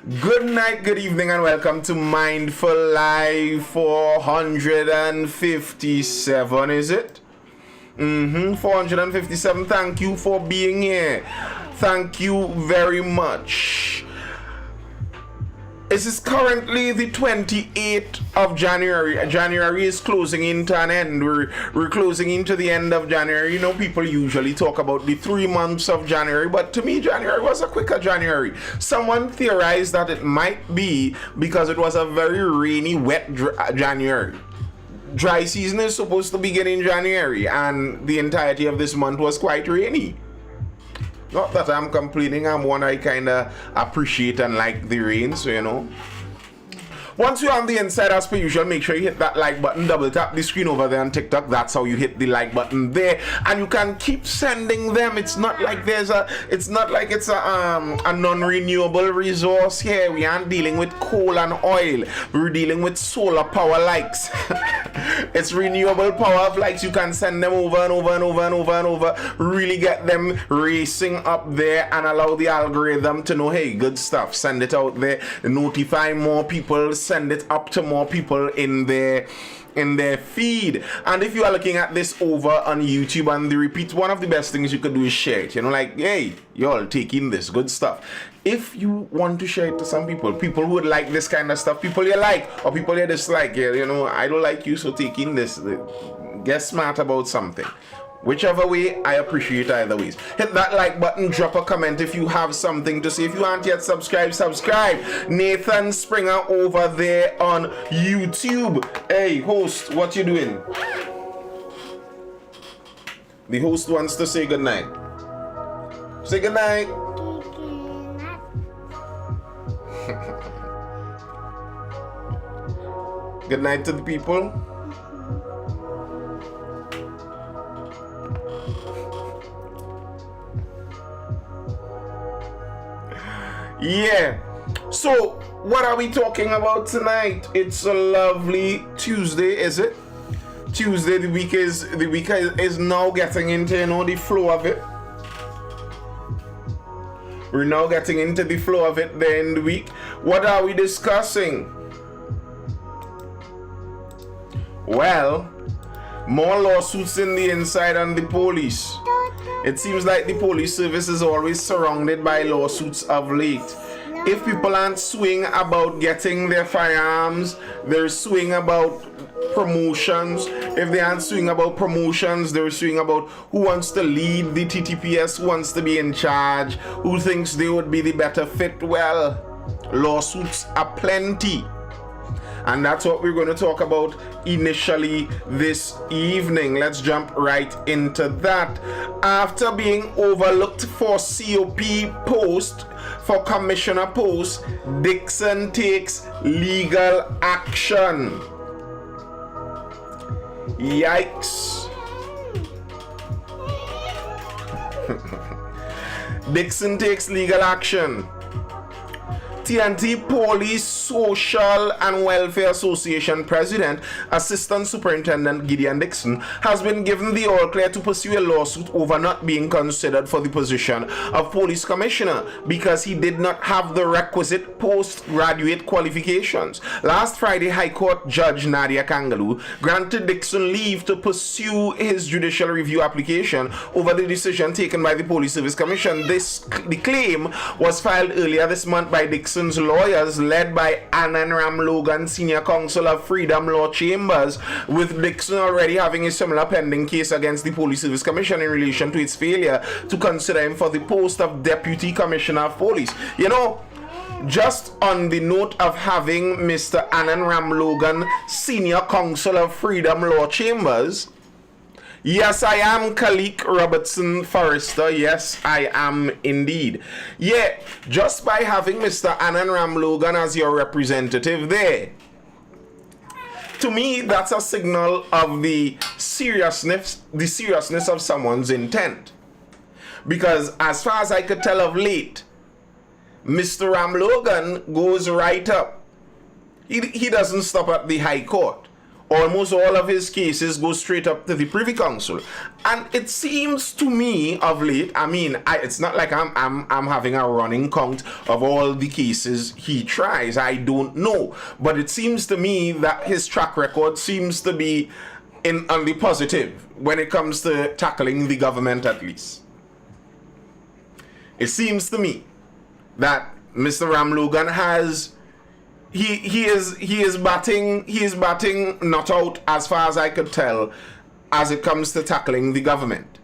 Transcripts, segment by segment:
Good night, good evening, and welcome to Mindful Live 457, is it? 457. Thank you for being here. Thank you very much. This is currently the 28th of January. January is closing into an end. We're closing into the end of January. You know, people usually talk about the 3 months of January, but to me, January was a quicker January. Someone theorized that it might be because it was a very rainy, wet January. Dry season is supposed to begin in January, and the entirety of this month was quite rainy. Not that I'm complaining, I'm one I kind of appreciate and like the rain, so you know. Once you're on the inside, as per usual, make sure you hit that like button, double tap the screen over there on TikTok. That's how you hit the like button there, and you can keep sending them. It's not like it's a non-renewable resource here. We aren't dealing with coal and oil. We're dealing with solar power likes. It's renewable power of likes. You can send them over and over and over and over and over. Really get them racing up there and allow the algorithm to know, hey, good stuff. Send it out there. Notify more people. Send it up to more people in their feed. And if you are looking at this over on YouTube and the repeat, one of the best things you could do is share it. You know, like, hey, y'all take in this good stuff. If you want to share it to some people who would like this kind of stuff, people you like or people you dislike, you know, I don't like you, so take in this. Get smart about something. Whichever way, I appreciate either ways. Hit that like button, drop a comment if you have something to say. If you aren't yet subscribed, subscribe. Nathan Springer over there on YouTube. Hey, host, what you doing? The host wants to say good night. Say good night. Good night to the people. Yeah, so what are we talking about tonight? It's a lovely Tuesday, is it? Tuesday, the week is now getting into, you know, the flow of it. We're now getting into the flow of it there in the week. What are we discussing? Well, more lawsuits in the inside on the police. It seems like the police service is always surrounded by lawsuits of late. If people aren't suing about getting their firearms, they're suing about promotions. If they aren't suing about promotions, they're suing about who wants to lead the TTPS, who wants to be in charge, who thinks they would be the better fit. Well, lawsuits are plenty. And that's what we're going to talk about initially this evening. Let's jump right into that. After being overlooked for COP post, for commissioner post, Dixon takes legal action. Yikes. Dixon takes legal action. TNT Police Social and Welfare Association President, Assistant Superintendent Gideon Dixon, has been given the all clear to pursue a lawsuit over not being considered for the position of Police Commissioner because he did not have the requisite postgraduate qualifications. Last Friday, High Court Judge Nadia Kangaloo granted Dixon leave to pursue his judicial review application over the decision taken by the Police Service Commission. The claim was filed earlier this month by Dixon lawyers led by Anand Ram Logan, Senior Counsel of Freedom Law Chambers, with Dixon already having a similar pending case against the Police Service Commission in relation to its failure to consider him for the post of Deputy Commissioner of Police. You know, just on the note of having Mr. Anand Ram Logan, Senior Counsel of Freedom Law Chambers, yes, I am Khalik Robertson Forrester. Yes, I am indeed. Yeah, just by having Mr. Anand Ram Logan as your representative there, to me, that's a signal of the seriousness of someone's intent. Because as far as I could tell of late, Mr. Ram Logan goes right up. He doesn't stop at the High Court. almost all of his cases go straight up to the Privy Council. And it seems to me of late, I mean, it's not like I'm having a running count of all the cases he tries. I don't know. But it seems to me that his track record seems to be on the positive when it comes to tackling the government, at least. It seems to me that Mr. Ramlogan has he is batting not out, as far as I could tell, as it comes to tackling the government.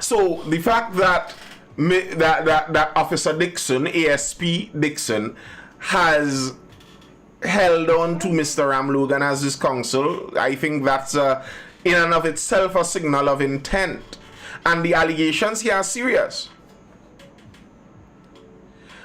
So the fact that that Officer Dixon, ASP Dixon, has held on to Mr. Ramlogan as his counsel, I think that's in and of itself a signal of intent. And the allegations here are serious.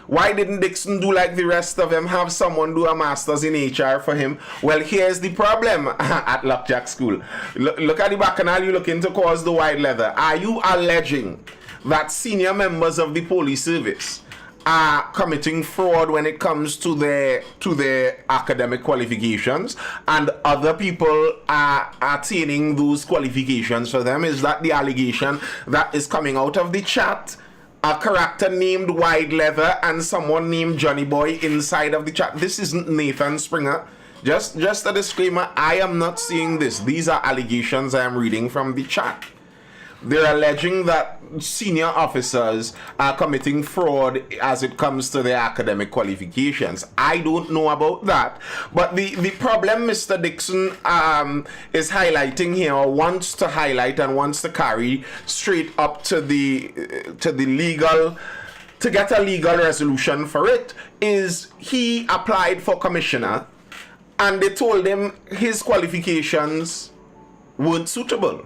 Why didn't Dixon do like the rest of them, have someone do a master's in HR for him? Well, here's the problem at Lockjack School. Look at the bacchanal you're looking to cause the white leather. Are you alleging that senior members of the police service are committing fraud when it comes to their academic qualifications, and other people are attaining those qualifications for them? Is that the allegation that is coming out of the chat? A character named White Leather and someone named Johnny Boy inside of the chat. This isn't Nathan Springer. Just a disclaimer, I am not seeing this. These are allegations I am reading from the chat. They're alleging that senior officers are committing fraud as it comes to their academic qualifications. I don't know about that. But the problem Mr. Dixon is highlighting here, or wants to highlight and wants to carry straight up to the legal, to get a legal resolution for it, is he applied for commissioner and they told him his qualifications weren't suitable.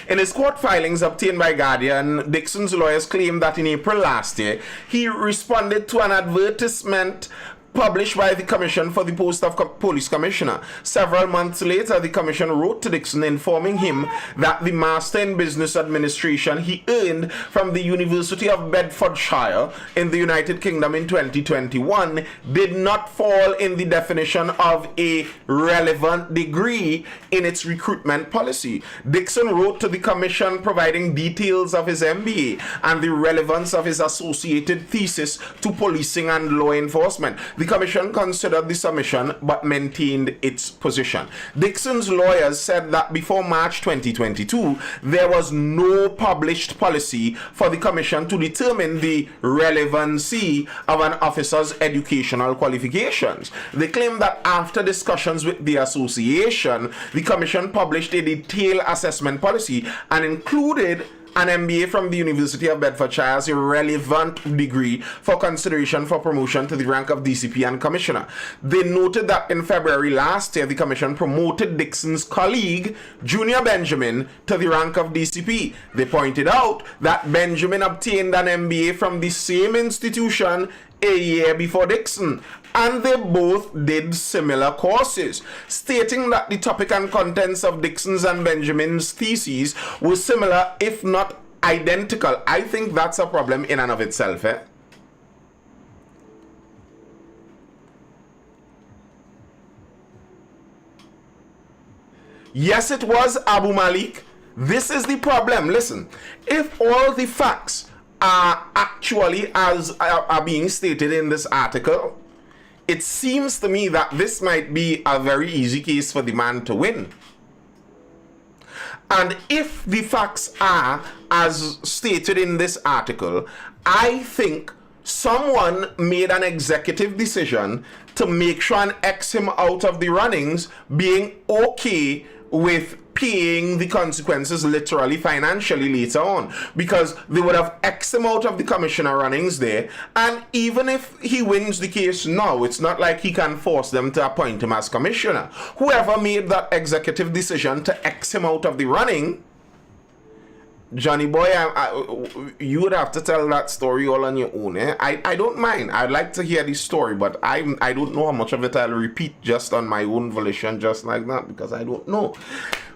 In his court filings obtained by Guardian, Dixon's lawyers claimed that in April last year, he responded to an advertisement published by the Commission for the post of Police Commissioner. Several months later, the Commission wrote to Dixon informing him that the Master in Business Administration he earned from the University of Bedfordshire in the United Kingdom in 2021 did not fall in the definition of a relevant degree in its recruitment policy. Dixon wrote to the Commission providing details of his MBA and the relevance of his associated thesis to policing and law enforcement. The Commission considered the submission but maintained its position. Dixon's lawyers said that before March 2022, there was no published policy for the Commission to determine the relevancy of an officer's educational qualifications. They claim that after discussions with the association, the Commission published a detailed assessment policy and included an MBA from the University of Bedfordshire as a relevant degree for consideration for promotion to the rank of DCP and Commissioner. They noted that in February last year, the Commission promoted Dixon's colleague, Junior Benjamin, to the rank of DCP. They pointed out that Benjamin obtained an MBA from the same institution a year before Dixon, and they both did similar courses, stating that the topic and contents of Dixon's and Benjamin's theses were similar, if not identical. I think that's a problem in and of itself. Yes, it was Abu Malik. This is the problem. Listen, if all the facts are actually as are being stated in this article, it seems to me that this might be a very easy case for the man to win. And if the facts are as stated in this article, I think someone made an executive decision to make sure and X him out of the runnings, being okay with paying the consequences literally financially later on, because they would have X'd him out of the commissioner runnings there, and even if he wins the case now, it's not like he can force them to appoint him as commissioner. Whoever made that executive decision to X him out of the running, Johnny Boy, you would have to tell that story all on your own. I don't mind. I'd like to hear the story, but I don't know how much of it I'll repeat just on my own volition, just like that, because I don't know.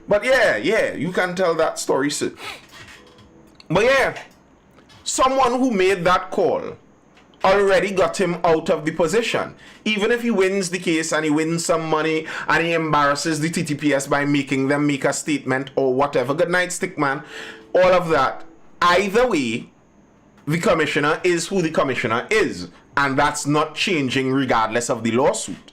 But yeah, you can tell that story, sir. But yeah, someone who made that call already got him out of the position. Even if he wins the case and he wins some money and he embarrasses the TTPS by making them make a statement or whatever, good night, Stickman, all of that, either way, the commissioner is who the commissioner is, and that's not changing regardless of the lawsuit.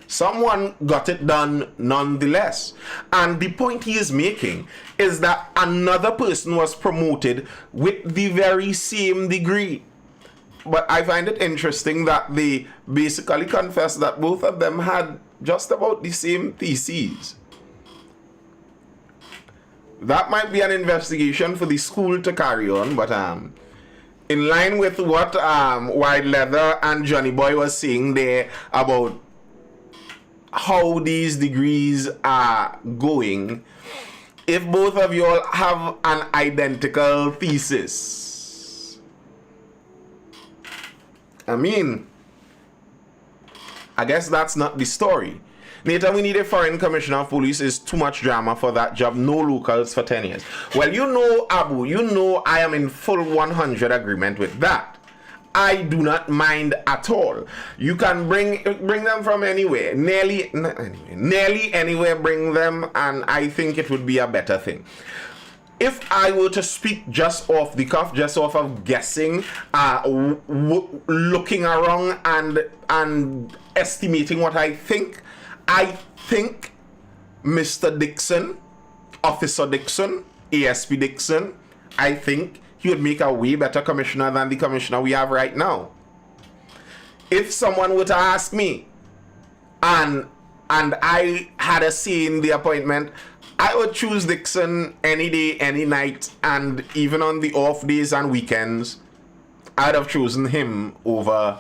Someone got it done nonetheless. And the point he is making is that another person was promoted with the very same degree. But I find it interesting that they basically confessed that both of them had just about the same theses. That might be an investigation for the school to carry on, but in line with what White Leather and Johnny Boy was saying there about how these degrees are going, if both of you all have an identical thesis, I mean, I guess that's not the story. Nathan, we need a foreign commissioner of police. Is too much drama for that job. No locals for 10 years. Well, you know, Abu, you know I am in full 100 agreement with that. I do not mind at all. You can bring them from anywhere. Nearly anywhere bring them, and I think it would be a better thing. If I were to speak just off the cuff, just off of guessing, looking around and estimating what I think Mr. Dixon, Officer Dixon, ASP Dixon, I think he would make a way better commissioner than the commissioner we have right now. If someone were to ask me, and I had a say in the appointment, I would choose Dixon any day, any night, and even on the off days and weekends, I'd have chosen him over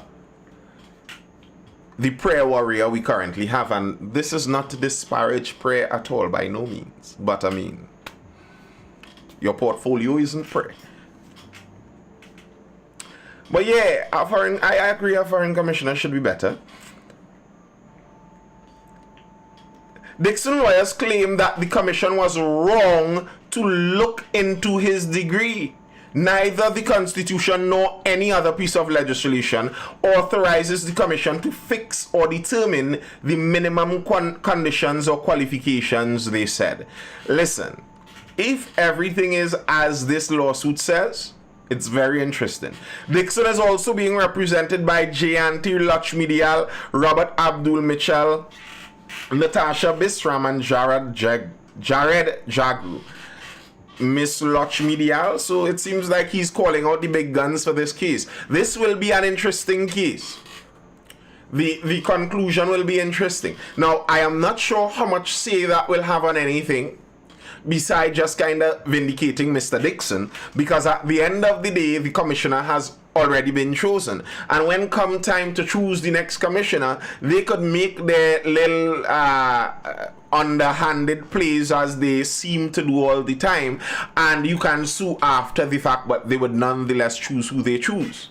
the prayer warrior we currently have. And this is not to disparage prayer at all, by no means. But I mean, your portfolio isn't prayer. But yeah, I agree a foreign commissioner should be better. Dixon lawyers claim that the commission was wrong to look into his degree. Neither the Constitution nor any other piece of legislation authorizes the commission to fix or determine the minimum conditions or qualifications, they said. Listen, if everything is as this lawsuit says, it's very interesting. Dixon is also being represented by Jayanti Lakshmidiyal, Robert Abdul Mitchell, Natasha Bisram, and Jared Jagru. Miss Lakshmidiyal, so it seems like he's calling out the big guns for this case. This will be an interesting case. The conclusion will be interesting. Now, I am not sure how much say that will have on anything besides just kind of vindicating Mr. Dixon, because at the end of the day, the commissioner has already been chosen. And when come time to choose the next commissioner, they could make their little underhanded plays as they seem to do all the time, and you can sue after the fact, but they would nonetheless choose who they choose.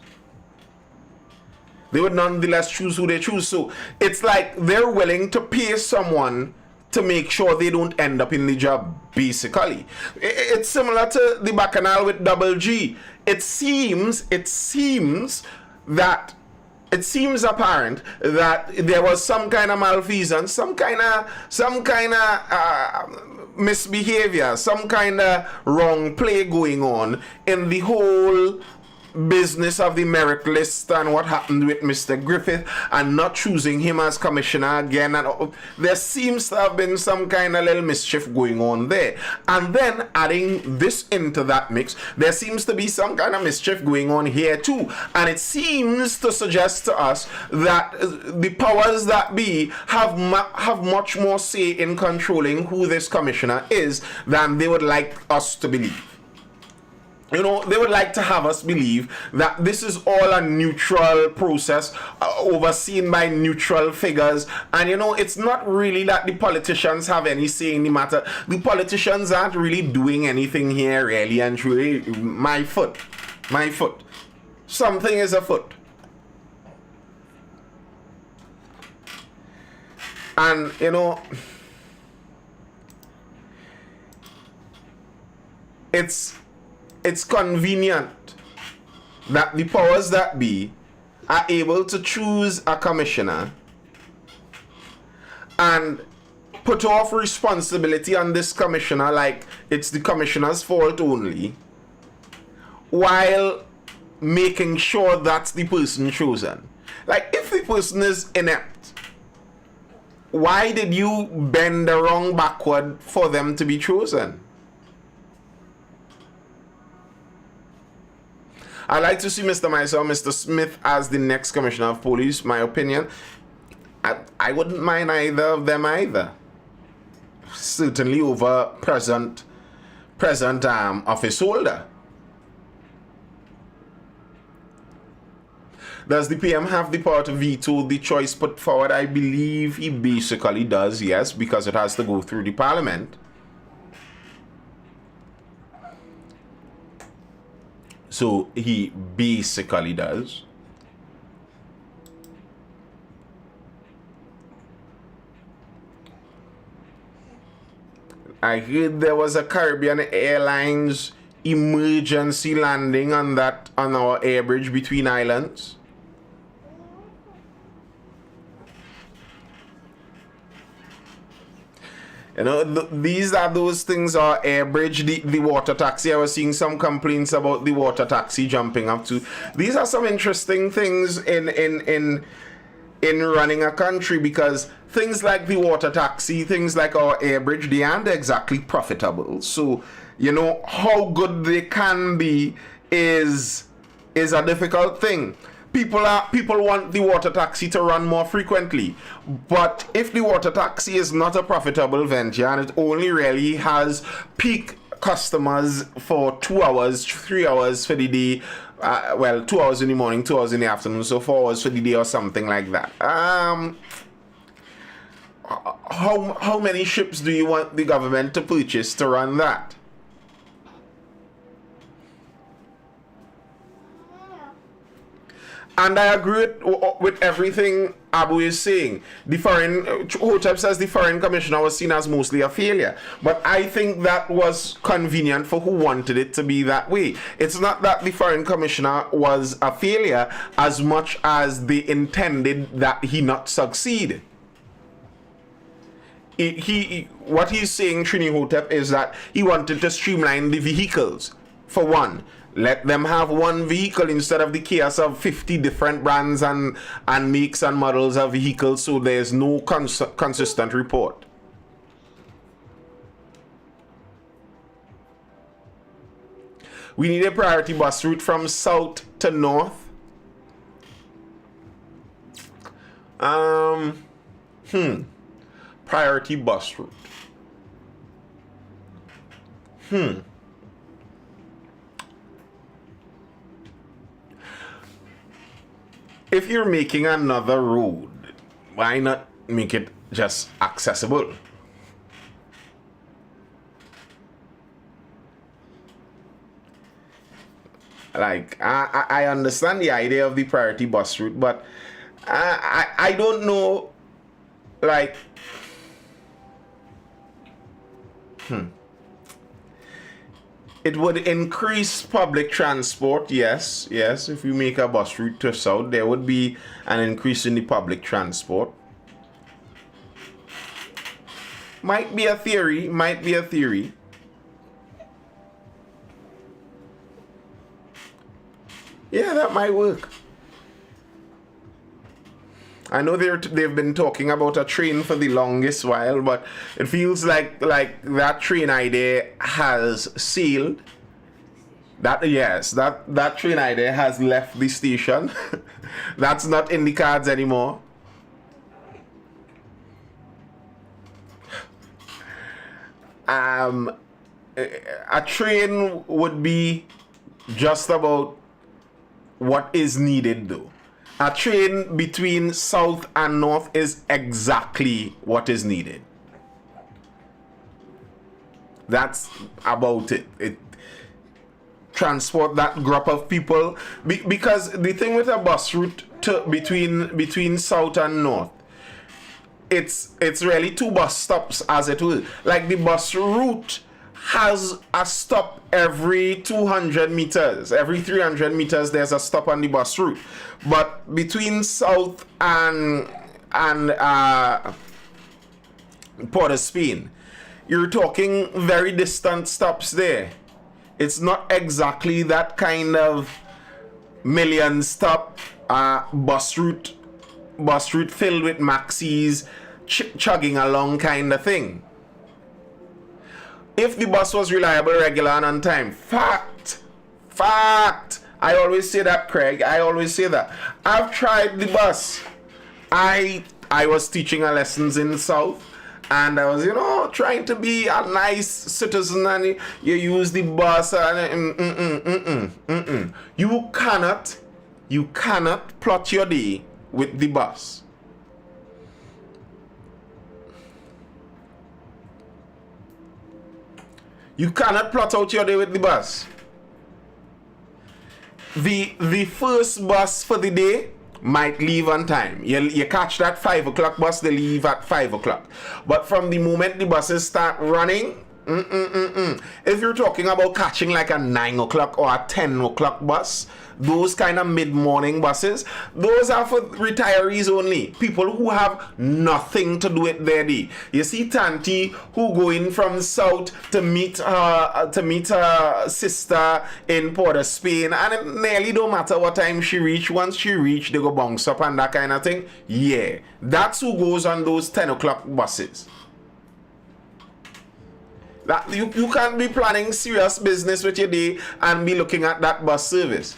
They would nonetheless choose who they choose. So it's like they're willing to pay someone to make sure they don't end up in the job, basically. It's similar to the Bacchanal with Double G. It seems apparent that there was some kind of malfeasance, some kind of misbehavior, some kind of wrong play going on in the whole business of the merit list and what happened with Mr. Griffith and not choosing him as commissioner again. And there seems to have been some kind of little mischief going on there. And then adding this into that mix, there seems to be some kind of mischief going on here too. And it seems to suggest to us that the powers that be have much more say in controlling who this commissioner is than they would like us to believe. You know, they would like to have us believe that this is all a neutral process overseen by neutral figures. And, you know, it's not really that the politicians have any say in the matter. The politicians aren't really doing anything here, really and truly. My foot. Something is afoot. And, you know, it's convenient that the powers that be are able to choose a commissioner and put off responsibility on this commissioner like it's the commissioner's fault only, while making sure that's the person chosen. Like, if the person is inept, why did you bend the wrong backward for them to be chosen? I'd like to see Mr. Myself, Mr. Smith as the next Commissioner of Police. My opinion, I wouldn't mind either of them either. Certainly over present office holder. Does the PM have the power to veto the choice put forward? I believe he basically does, yes, because it has to go through the Parliament. So he basically does. I heard there was a Caribbean Airlines emergency landing on our air bridge between islands. You know, these are those things, our air bridge, the water taxi. I was seeing some complaints about the water taxi jumping up to. These are some interesting things in running a country, because things like the water taxi, things like our air bridge, they aren't exactly profitable. So, you know, how good they can be is a difficult thing. People want the water taxi to run more frequently, but if the water taxi is not a profitable venture and it only really has peak customers for 2 hours, 3 hours for the day, 2 hours in the morning, 2 hours in the afternoon, so 4 hours for the day or something like that. How many ships do you want the government to purchase to run that? And I agree with everything Abu is saying. The foreign, Hotep says the foreign commissioner was seen as mostly a failure. But I think that was convenient for who wanted it to be that way. It's not that the foreign commissioner was a failure as much as they intended that he not succeed. What he's saying, Trini Hotep, is that he wanted to streamline the vehicles. For one, let them have one vehicle instead of the chaos of 50 different brands and makes and models of vehicles, so there's no consistent report. We need a priority bus route from south to north. Priority bus route. If you're making another road, why not make it just accessible? Like, I understand the idea of the priority bus route, but I don't know, like, it would increase public transport, yes. If you make a bus route to south, there would be an increase in the public transport. Might be a theory. Yeah, that might work. I know they've been talking about a train for the longest while, but it feels like that train idea has sailed. That train idea has left the station. That's not in the cards anymore. A train would be just about what is needed, though. A train between south and north is exactly what is needed. That's about it. It transport that group of people, because the thing with a bus route between south and north, it's really two bus stops, as it will. Like, the bus route has a stop every 200 meters. Every 300 meters, there's a stop on the bus route. But between South and Port of Spain, you're talking very distant stops there. It's not exactly that kind of million stop bus route filled with maxis chugging along kind of thing. If the bus was reliable, regular, and on time, fact. I always say that, Craig. I always say that. I've tried the bus. I was teaching a lessons in the South, and I was, trying to be a nice citizen, and you use the bus, and You cannot plot your day with the bus. You cannot plot out your day with the bus. The first bus for the day might leave on time. You catch that 5 o'clock bus, they leave at 5 o'clock. But from the moment the buses start running, if you're talking about catching like a 9 o'clock or a 10 o'clock bus, those kind of mid-morning buses, those are for retirees only. People who have nothing to do with their day. You see Tanti who go in from south to meet her sister in Port of Spain, and it nearly don't matter what time she reach. Once she reach, they go bounce up and that kind of thing. Yeah, that's who goes on those 10 o'clock buses. That you can't be planning serious business with your day and be looking at that bus service.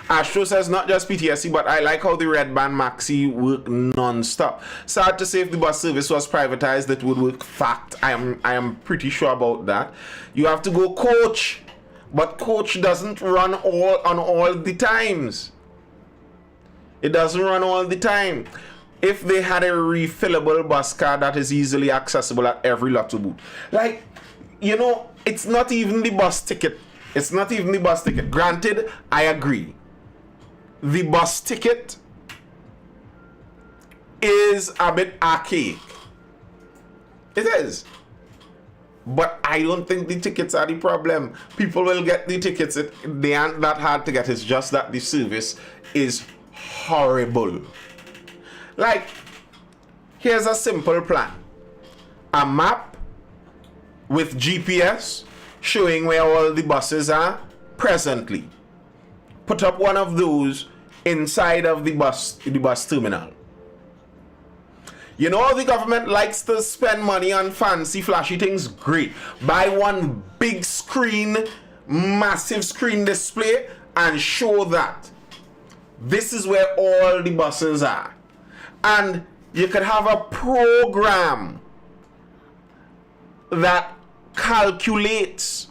Astro says not just PTSD, but I like how the Red Band Maxi work non-stop. Sad to say if the bus service was privatized, it would work. Fact, I am pretty sure about that. You have to go coach, but coach doesn't run on all the times. It doesn't run all the time. If they had a refillable bus car that is easily accessible at every lotto booth, like, it's not even the bus ticket. It's not even the bus ticket. Granted, I agree. The bus ticket is a bit archaic. It is. But I don't think the tickets are the problem. People will get the tickets. They aren't that hard to get. It's just that the service is horrible. Like, here's a simple plan. A map with GPS showing where all the buses are presently. Put up one of those inside of the bus terminal. The government likes to spend money on fancy, flashy things. Great. Buy one big screen, massive screen display, and show that this is where all the buses are. And you could have a program that calculates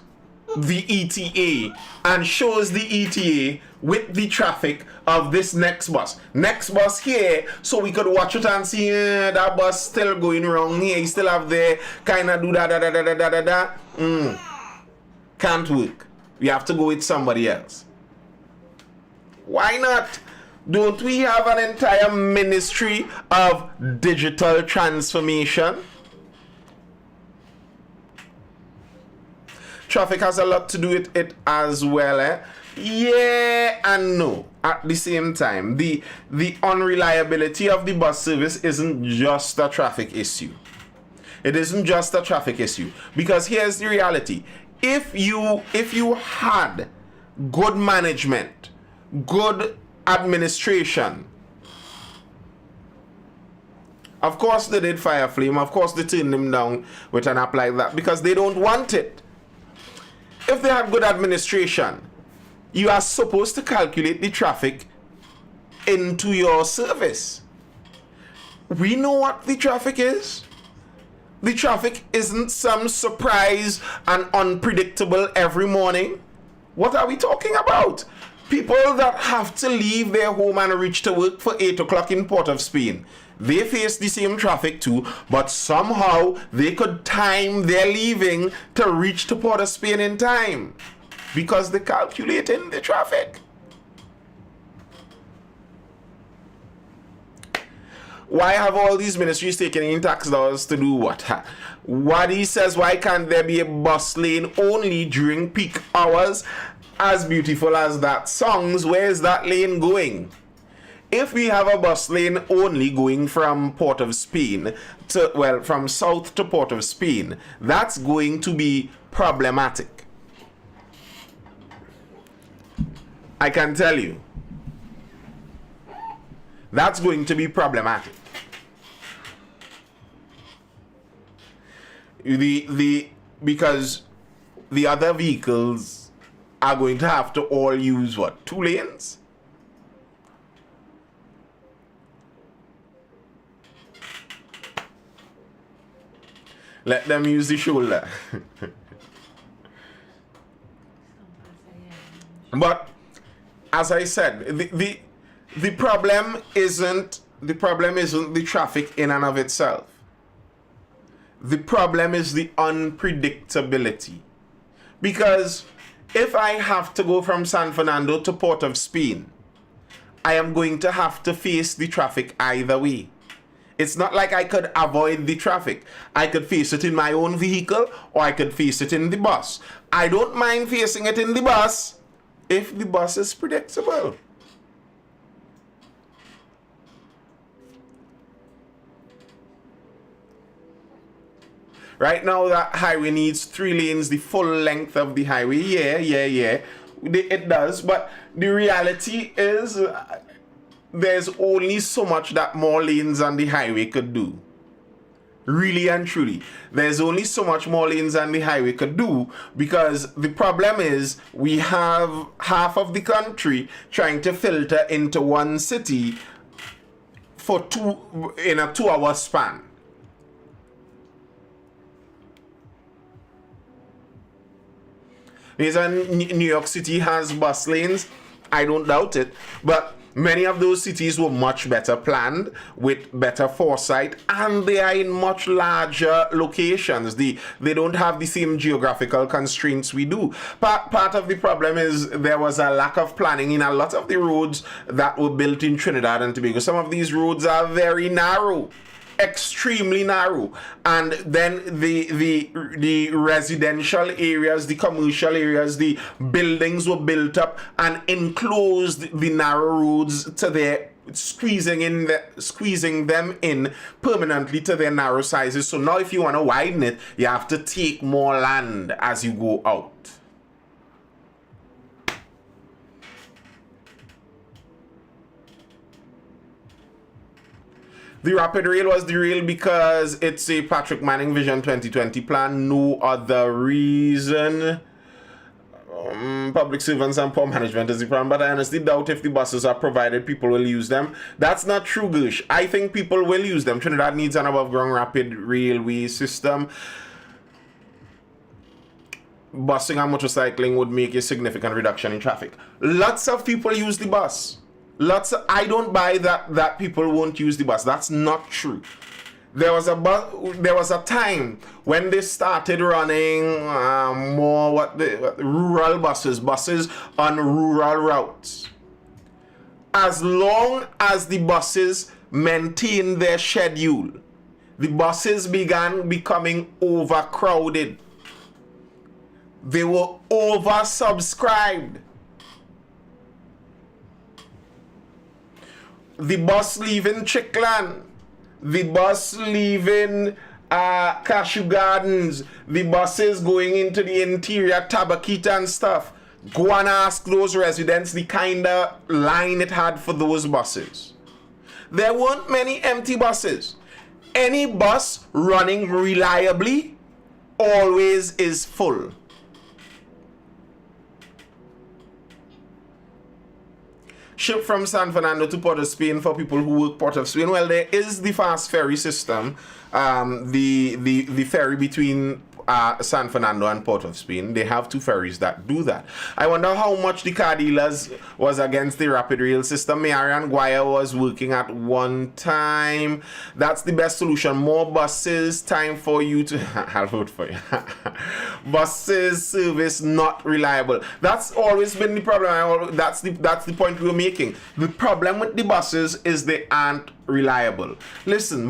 the ETA and shows the ETA with the traffic of this next bus. Next bus here, so we could watch it and see that bus still going wrong here. You still have there, kind of do that. Can't work. We have to go with somebody else. Why not? Don't we have an entire ministry of digital transformation? Traffic has a lot to do with it as well. Yeah and no. At the same time, the unreliability of the bus service isn't just a traffic issue. It isn't just a traffic issue. Because here's the reality. If you had good management, good administration, of course they did fire flame, of course they turned him down with an app like that because they don't want it. If they have good administration, you are supposed to calculate the traffic into your service. We know what the traffic is. The traffic isn't some surprise and unpredictable every morning. What are we talking about? People that have to leave their home and reach to work for 8 o'clock in Port of Spain, they face the same traffic too, but somehow they could time their leaving to reach to Port of Spain in time because they calculate in the traffic. Why have all these ministries taken in tax dollars to do what? What he says, why can't there be a bus lane only during peak hours? As beautiful as that sounds, where is that lane going? If we have a bus lane only going from Port of Spain to, well, from south to Port of Spain, that's going to be problematic. I can tell you. That's going to be problematic. Because the other vehicles are going to have to all use what? 2 lanes? Let them use the shoulder. But as I said, the problem isn't the traffic in and of itself. The problem is the unpredictability. Because if I have to go from San Fernando to Port of Spain, I am going to have to face the traffic either way. It's not like I could avoid the traffic. I could face it in my own vehicle or I could face it in the bus. I don't mind facing it in the bus if the bus is predictable. Right now, that highway needs 3 lanes, the full length of the highway. Yeah. It does. But the reality is there's only so much that more lanes on the highway could do. Really and truly. There's only so much more lanes on the highway could do, because the problem is we have half of the country trying to filter into one city in a 2-hour span. New York City has bus lanes. I don't doubt it. But many of those cities were much better planned, with better foresight, and they are in much larger locations. They don't have the same geographical constraints we do. Part of the problem is there was a lack of planning in a lot of the roads that were built in Trinidad and Tobago. Some of these roads are very narrow. Extremely narrow, and then the residential areas, the commercial areas, the buildings were built up and enclosed the narrow roads to their squeezing them in permanently to their narrow sizes. So now if you want to widen it, you have to take more land as you go out. The rapid rail was derailed because it's a Patrick Manning Vision 2020 plan. No other reason. Public servants and poor management is the problem, but I honestly doubt if the buses are provided, people will use them. That's not true, Gush. I think people will use them. Trinidad needs an above-ground rapid railway system. Busing and motorcycling would make a significant reduction in traffic. Lots of people use the bus. I don't buy that people won't use the bus. That's not true. There was a time when they started running more rural buses on rural routes. As long as the buses maintained their schedule, the buses began becoming overcrowded. They were oversubscribed. The bus leaving Chickland, the bus leaving Cashew Gardens, the buses going into the interior, Tabakita and stuff. Go and ask those residents the kind of line it had for those buses. There weren't many empty buses. Any bus running reliably always is full. Ship from San Fernando to Port of Spain for people who work Port of Spain. Well, there is the fast ferry system, the ferry between San Fernando and Port of Spain. They have 2 ferries that do that. I wonder how much the car dealers was against the rapid rail system. Marian Guaya was working at one time. That's the best solution. More buses, time for you to I'll vote for you. Buses service not reliable. That's always been the problem. That's the point we were making. The problem with the buses is they aren't reliable. Listen,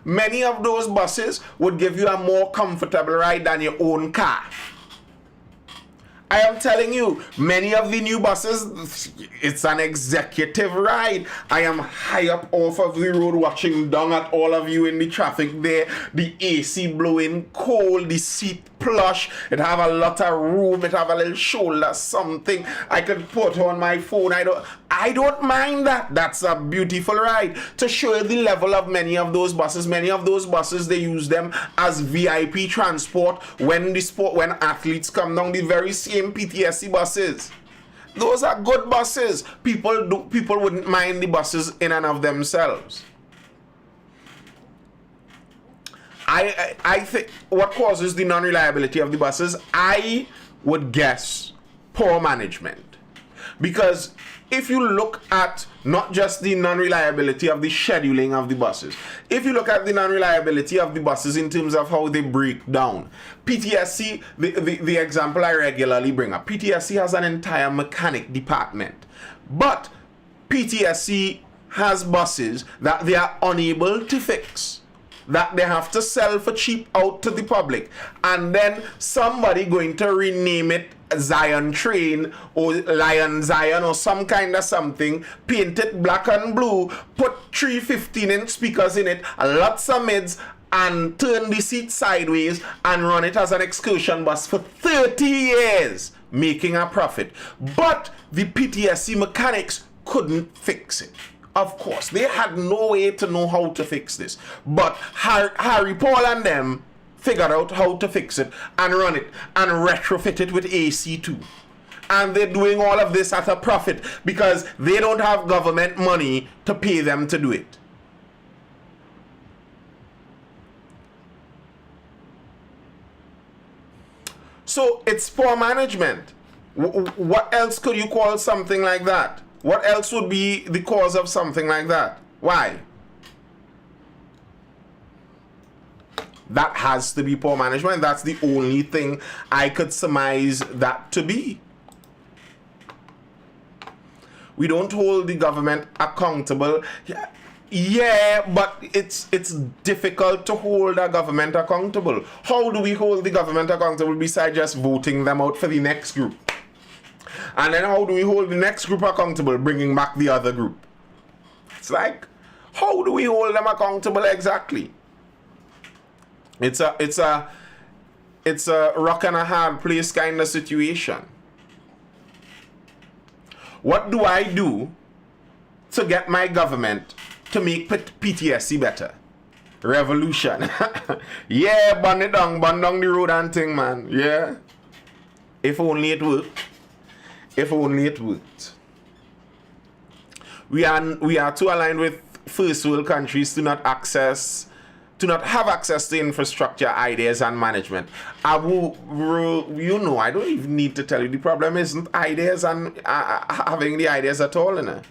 many of those buses would give you a more comfortable ride than your own car. I am telling you, many of the new buses, it's an executive ride. I am high up off of the road watching down at all of you in the traffic there. The AC blowing cold, the seat plush. It have a lot of room. It have a little shoulder something I could put on my phone. I don't mind that. That's a beautiful ride. To show you the level of many of those buses, they use them as VIP transport when athletes come down. The very same PTSC buses. Those are good buses. People wouldn't mind the buses in and of themselves. I think what causes the non-reliability of the buses, I would guess poor management. Because if you look at not just the non-reliability of the scheduling of the buses, if you look at the non-reliability of the buses in terms of how they break down, PTSC, the example I regularly bring up, PTSC has an entire mechanic department. But PTSC has buses that they are unable to fix, that they have to sell for cheap out to the public, and then somebody going to rename it Zion Train or Lion Zion or some kind of something, paint it black and blue, put 3 15-inch speakers in it, lots of mids, and turn the seat sideways and run it as an excursion bus for 30 years, making a profit. But the PTSC mechanics couldn't fix it. Of course, they had no way to know how to fix this. But Harry Paul and them figured out how to fix it and run it and retrofit it with AC too. And they're doing all of this at a profit because they don't have government money to pay them to do it. So it's poor management. What else could you call something like that? What else would be the cause of something like that? Why? That has to be poor management. That's the only thing I could surmise that to be. We don't hold the government accountable. Yeah, but it's difficult to hold a government accountable. How do we hold the government accountable besides just voting them out for the next group? And then how do we hold the next group accountable, bringing back the other group? It's like, how do we hold them accountable exactly? It's a rock and a hard place kind of situation. What do I do to get my government to make PTSC better? Revolution. Yeah, burn down the road and thing, man. Yeah. If only it worked. If only it worked. We are too aligned with first world countries to not have access to infrastructure, ideas, and management. I don't even need to tell you, the problem isn't ideas and having the ideas at all, you know.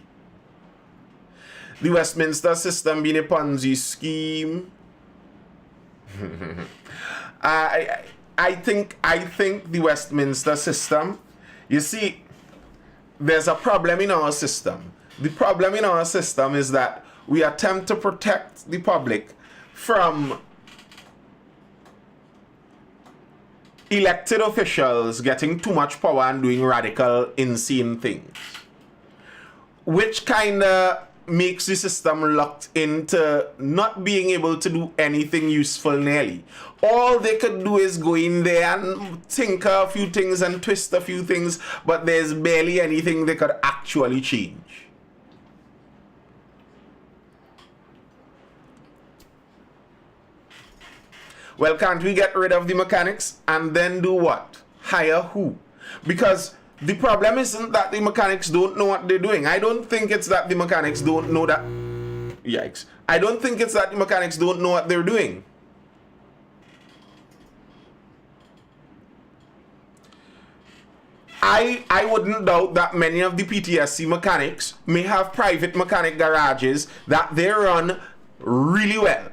The Westminster system being a Ponzi scheme. I think the Westminster system, you see, there's a problem in our system. The problem in our system is that we attempt to protect the public from elected officials getting too much power and doing radical, insane things, which kind of makes the system locked into not being able to do anything useful nearly. All they could do is go in there and tinker a few things and twist a few things, but there's barely anything they could actually change. Well, can't we get rid of the mechanics and then do what? Hire who? Because the problem isn't that the mechanics don't know what they're doing. I don't think it's that the mechanics don't know that. Yikes. I don't think it's that the mechanics don't know what they're doing. I wouldn't doubt that many of the PTSC mechanics may have private mechanic garages that they run really well.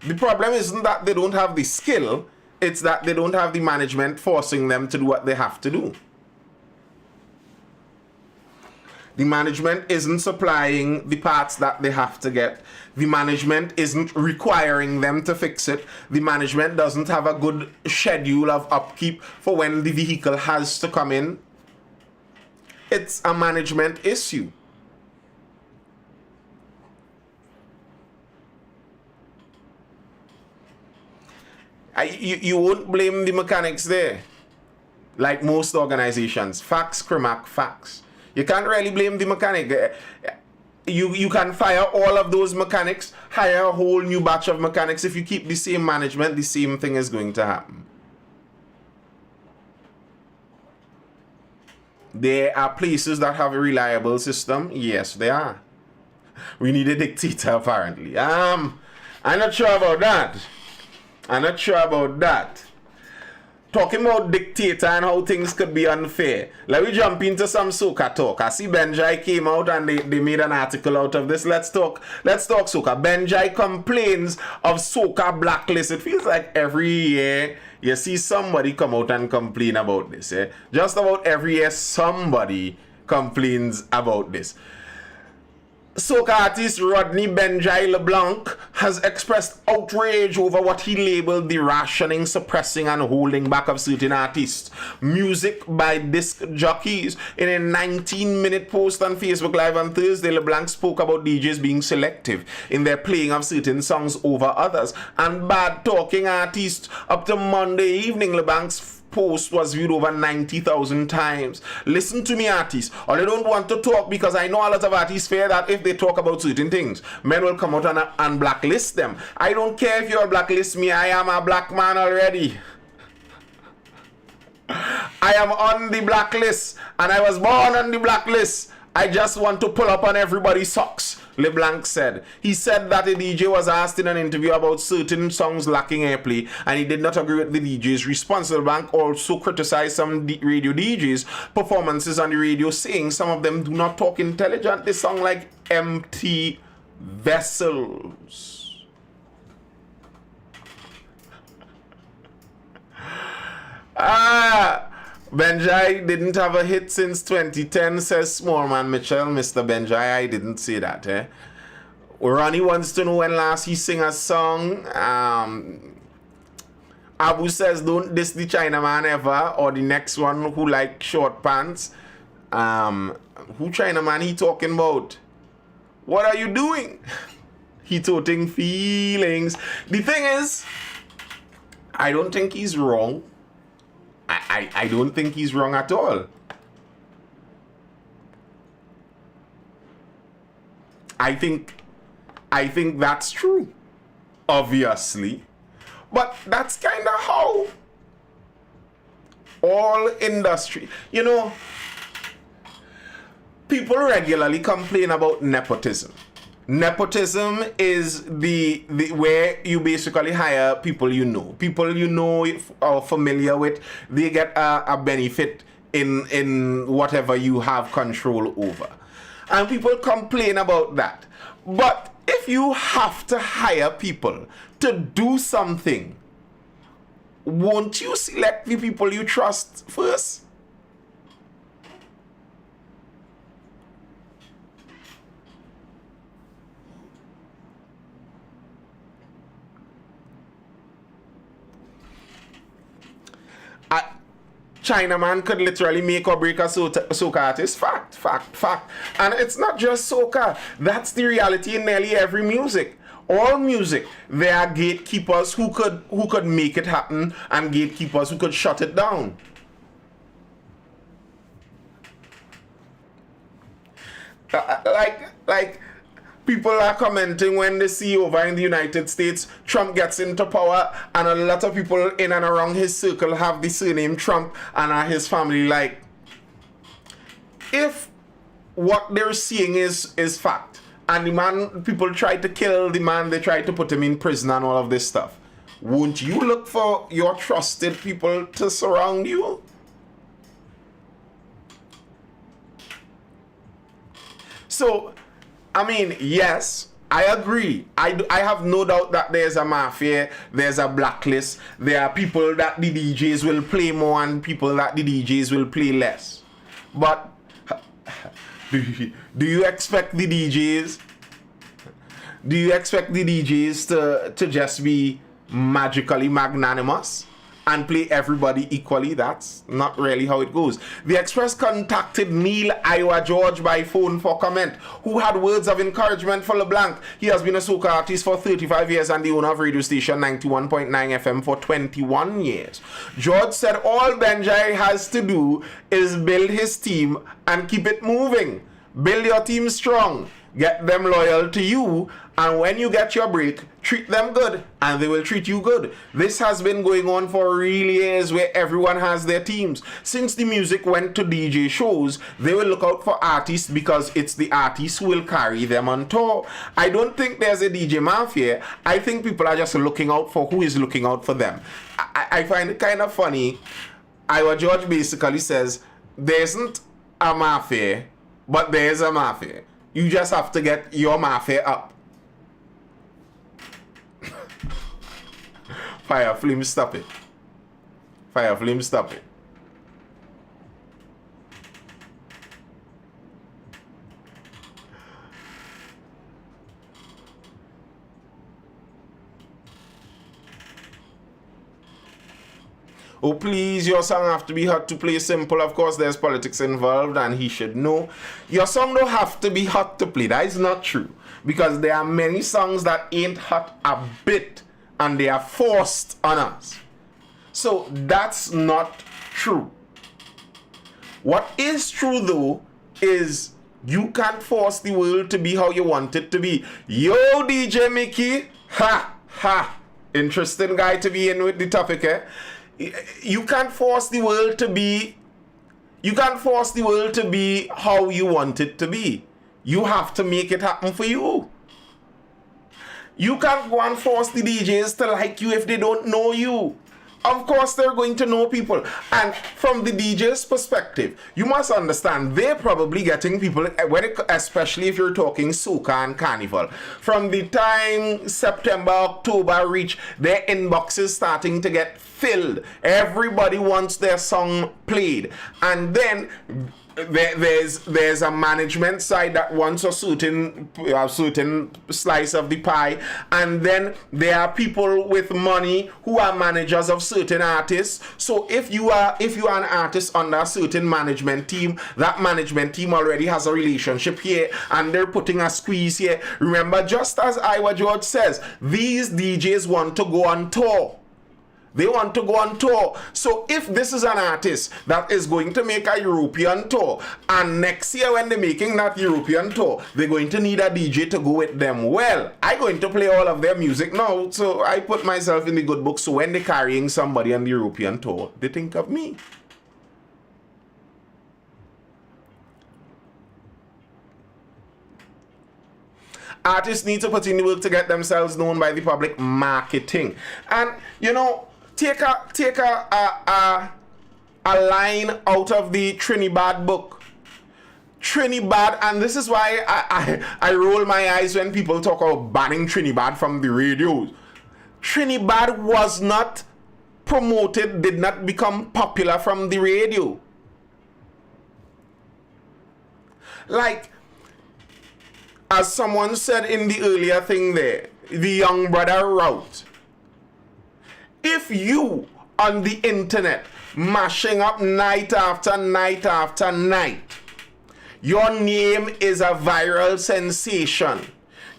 The problem isn't that they don't have the skill, it's that they don't have the management forcing them to do what they have to do. The management isn't supplying the parts that they have to get. The management isn't requiring them to fix it. The management doesn't have a good schedule of upkeep for when the vehicle has to come in. It's a management issue. You won't blame the mechanics there, like most organizations. Facts, Crimac, facts. You can't really blame the mechanic. You can fire all of those mechanics, hire a whole new batch of mechanics. If you keep the same management, the same thing is going to happen. There are places that have a reliable system. Yes, there are. We need a dictator, apparently. I'm not sure about that. I'm not sure about that. Talking about dictator and how things could be unfair. Let me jump into some soca talk. I see Benjai came out and they made an article out of this. Let's talk soca. Benjai complains of soca blacklist. It feels like every year you see somebody come out and complain about this. Just about every year somebody complains about this. Soca artist Rodney Benjai LeBlanc has expressed outrage over what he labeled the rationing, suppressing, and holding back of certain artists' music by disc jockeys. In a 19-minute post on Facebook Live on Thursday, LeBlanc spoke about DJs being selective in their playing of certain songs over others and bad-talking artists. Up to Monday evening, LeBlanc's post was viewed over 90,000 times. Listen to me, artists. Or I don't want to talk because I know a lot of artists fear that if they talk about certain things, men will come out and blacklist them. I don't care if you'll blacklist me. I am a black man already. I am on the blacklist and I was born on the blacklist. I just want to pull up on everybody's socks, LeBlanc said. He said that a DJ was asked in an interview about certain songs lacking airplay and he did not agree with the DJ's response. LeBlanc also criticized some radio DJs' performances on the radio, saying some of them do not talk intelligent. They sound like empty vessels. Benjai didn't have a hit since 2010, says Smallman Mitchell. Mr. Benjai, I didn't say that. Ronnie wants to know when last he sing a song. Abu says, don't diss the Chinaman ever, or the next one who like short pants. Who Chinaman he talking about? What are you doing? He toting feelings. The thing is, I don't think he's wrong. I don't think he's wrong at all. I think that's true, obviously. But that's kind of how all industry, people regularly complain about nepotism. Nepotism is the where you basically hire people you are familiar with. They get a benefit in whatever you have control over, and people complain about that. But if you have to hire people to do something, won't you select the people you trust first? Chinaman could literally make or break a soca artist. Fact. And it's not just soca. That's the reality in nearly every music. All music, there are gatekeepers who could make it happen and gatekeepers who could shut it down. Like people are commenting when they see over in the United States, Trump gets into power and a lot of people in and around his circle have the surname Trump and are his family. Like, if what they're seeing is fact, and the man, people try to kill the man, they try to put him in prison and all of this stuff, won't you look for your trusted people to surround you? So, I mean, yes, I agree. I have no doubt that there's a mafia, there's a blacklist, there are people that the DJs will play more and people that the DJs will play less. But Do you expect the DJs? Do you expect the DJs to just be magically magnanimous and play everybody equally? That's not really how it goes. The Express contacted Neil Iowa George by phone for comment, who had words of encouragement for LeBlanc. He has been a soca artist for 35 years and the owner of radio station 91.9 FM for 21 years. George said all Benjai has to do is build his team and keep it moving. Build your team strong. Get them loyal to you, and when you get your break, treat them good, and they will treat you good. This has been going on for really years, where everyone has their teams. Since the music went to DJ shows, they will look out for artists because it's the artists who will carry them on tour. I don't think there's a DJ mafia. I think people are just looking out for who is looking out for them. I find it kind of funny. Iowa George basically says, there isn't a mafia, but there's a mafia. You just have to get your mafia up. Fire Flame, stop it. Fire Flame, stop it. Oh, please, your song have to be hot to play simple. Of course, there's politics involved, and he should know. Your song don't have to be hot to play. That is not true. Because there are many songs that ain't hot a bit, and they are forced on us. So, that's not true. What is true, though, is you can't force the world to be how you want it to be. Yo, DJ Mickey. Ha, ha. Interesting guy to be in with the topic, eh? You can't force the world to be how you want it to be. You have to make it happen for you. You can't go and force the DJs to like you if they don't know you. Of course, they're going to know people. And from the DJ's perspective, you must understand, they're probably getting people, especially if you're talking soca and carnival. From the time September, October reach, their inboxes starting to get filled. Everybody wants their song played. And then there's a management side that wants a certain slice of the pie, and then there are people with money who are managers of certain artists. So if you are an artist under a certain management team, that management team already has a relationship here, and they're putting a squeeze here. Remember, just as Iowa George says, these DJs want to go on tour. They want to go on tour. So if this is an artist that is going to make a European tour, and next year when they're making that European tour, they're going to need a DJ to go with them. Well, I'm going to play all of their music now, so I put myself in the good book. So when they're carrying somebody on the European tour, they think of me. Artists need to put in the work to get themselves known by the public. Marketing. And, you know, take a line out of the Trinidad book. Trinidad, and this is why I roll my eyes when people talk about banning Trinidad from the radios. Trinidad was not promoted, did not become popular from the radio. Like, as someone said in the earlier thing there, the young brother route. If you on the internet mashing up night after night after night, your name is a viral sensation.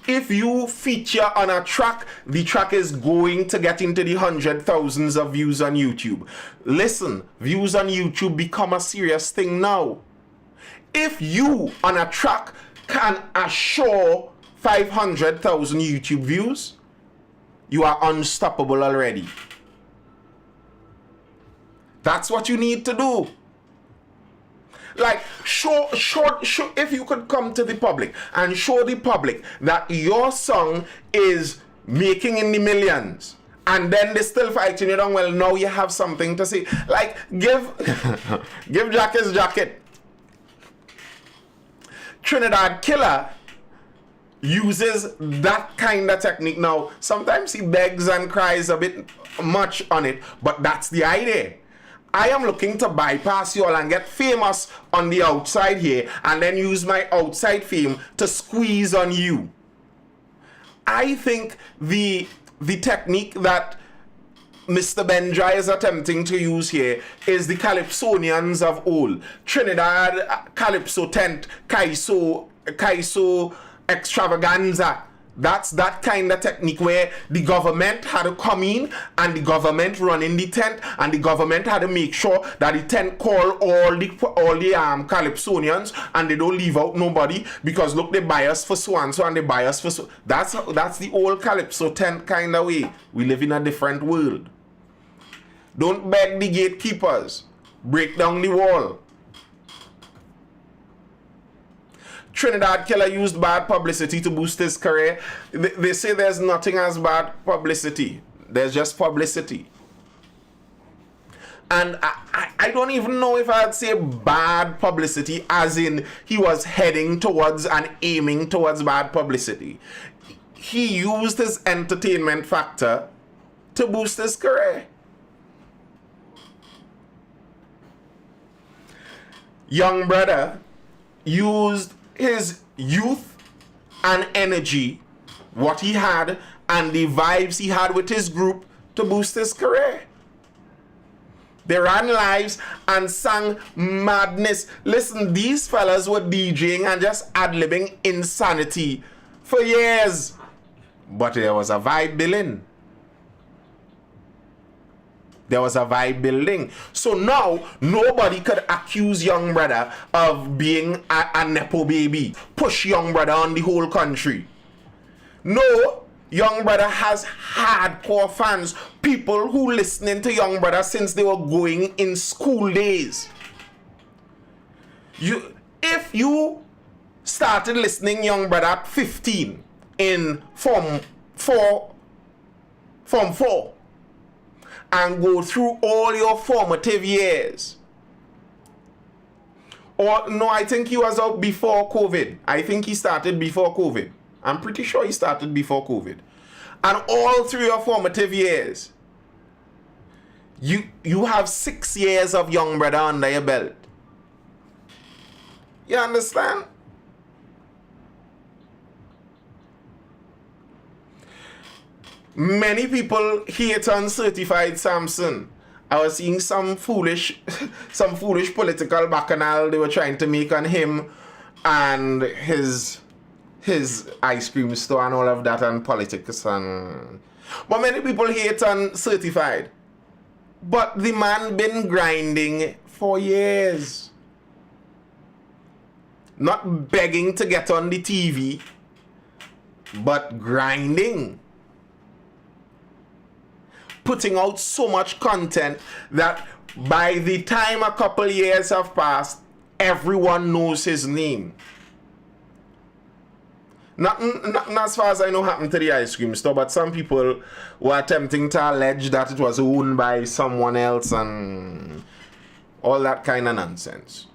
If you feature on a track, the track is going to get into the 100,000s of views on YouTube. Listen, views on YouTube become a serious thing now. If you on a track can assure 500,000 YouTube views, you are unstoppable already. That's what you need to do. Like, show, if you could come to the public and show the public that your song is making in the millions, and then they still fighting you down, well, now you have something to say. Like, give Jack his jacket. Trinidad Killer uses that kind of technique. Now, sometimes he begs and cries a bit much on it, but that's the idea. I am looking to bypass you all and get famous on the outside here and then use my outside fame to squeeze on you. I think the technique that Mr. Benja is attempting to use here is the Calypsonians of old. Trinidad Calypso tent, Kaiso extravaganza. That's that kind of technique where the government had to come in and the government run in the tent and the government had to make sure that the tent call all the Calypsonians and they don't leave out nobody because look, they buy us for so and so and they buy us for so. That's the old Calypso tent kind of way. We live in a different world. Don't beg the gatekeepers. Break down the wall. Trinidad Killer used bad publicity to boost his career. They say there's nothing as bad publicity. There's just publicity. And I don't even know if I'd say bad publicity as in he was heading towards and aiming towards bad publicity. He used his entertainment factor to boost his career. Young brother used his youth and energy, what he had, and the vibes he had with his group to boost his career. They ran lives and sang madness. Listen, these fellas were DJing and just ad-libbing insanity for years. But there was a vibe building. There was a vibe building. So now, nobody could accuse young brother of being a Nepo baby. Push young brother on the whole country. No, young brother has hardcore fans. People who listening to young brother since they were going in school days. If you started listening young brother at 15 in Form 4, and go through all your formative years. Or no, I think he was out before COVID. I think he started before COVID. I'm pretty sure he started before COVID. And all through your formative years, you have 6 years of young brother under your belt. You understand? Many people hate on Certified Samson. I was seeing some foolish political bacchanal they were trying to make on him and his ice cream store and all of that and politics and. But many people hate on Certified. But the man been grinding for years. Not begging to get on the TV, but grinding. Putting out so much content that by the time a couple years have passed, everyone knows his name. Nothing as far as I know happened to the ice cream store, but some people were attempting to allege that it was owned by someone else and all that kind of nonsense.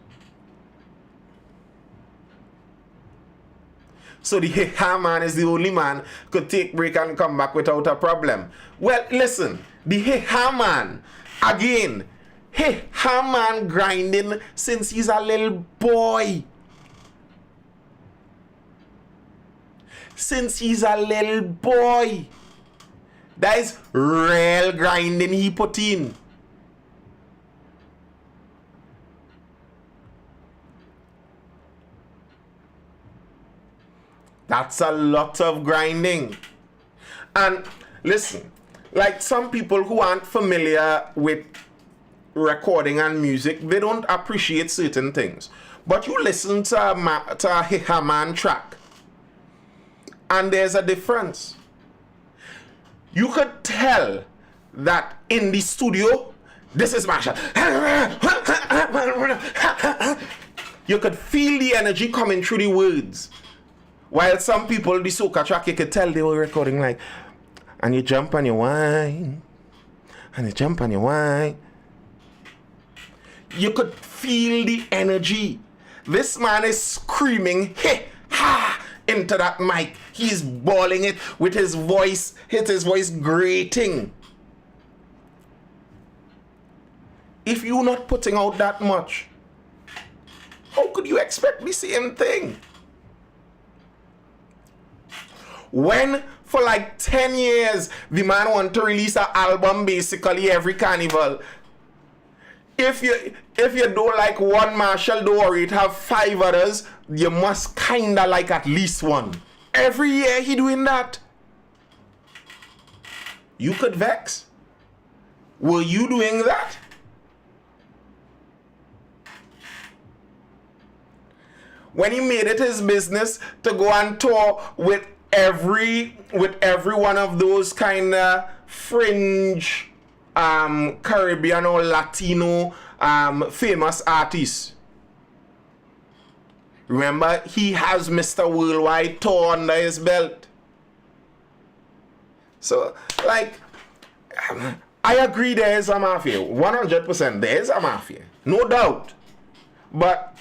So the Hiha man is the only man could take break and come back without a problem. Well, listen, the Hiha man, again, Hiha man grinding since he's a little boy. Since he's a little boy. That is real grinding he put in. That's a lot of grinding. And listen, like some people who aren't familiar with recording and music, they don't appreciate certain things. But you listen to a Hiha man track, and there's a difference. You could tell that in the studio, this is Marshall. You could feel the energy coming through the words. While some people, the soca track, you could tell they were recording like, and you jump and you whine, and you jump and you whine. You could feel the energy. This man is screaming, hey, ha, into that mic. He's bawling it with his voice, his voice grating. If you're not putting out that much, how could you expect the same thing? When for like 10 years the man want to release an album basically every carnival. If you don't like one Marshall, don't worry, it have 5 others. You must kinda like at least one. Every year he doing that. You could vex. Were you doing that? When he made it his business to go on tour with every one of those kind of fringe Caribbean or Latino famous artists. Remember, he has Mr. Worldwide tour under his belt. So, like, I agree there is a mafia. 100% there is a mafia. No doubt. But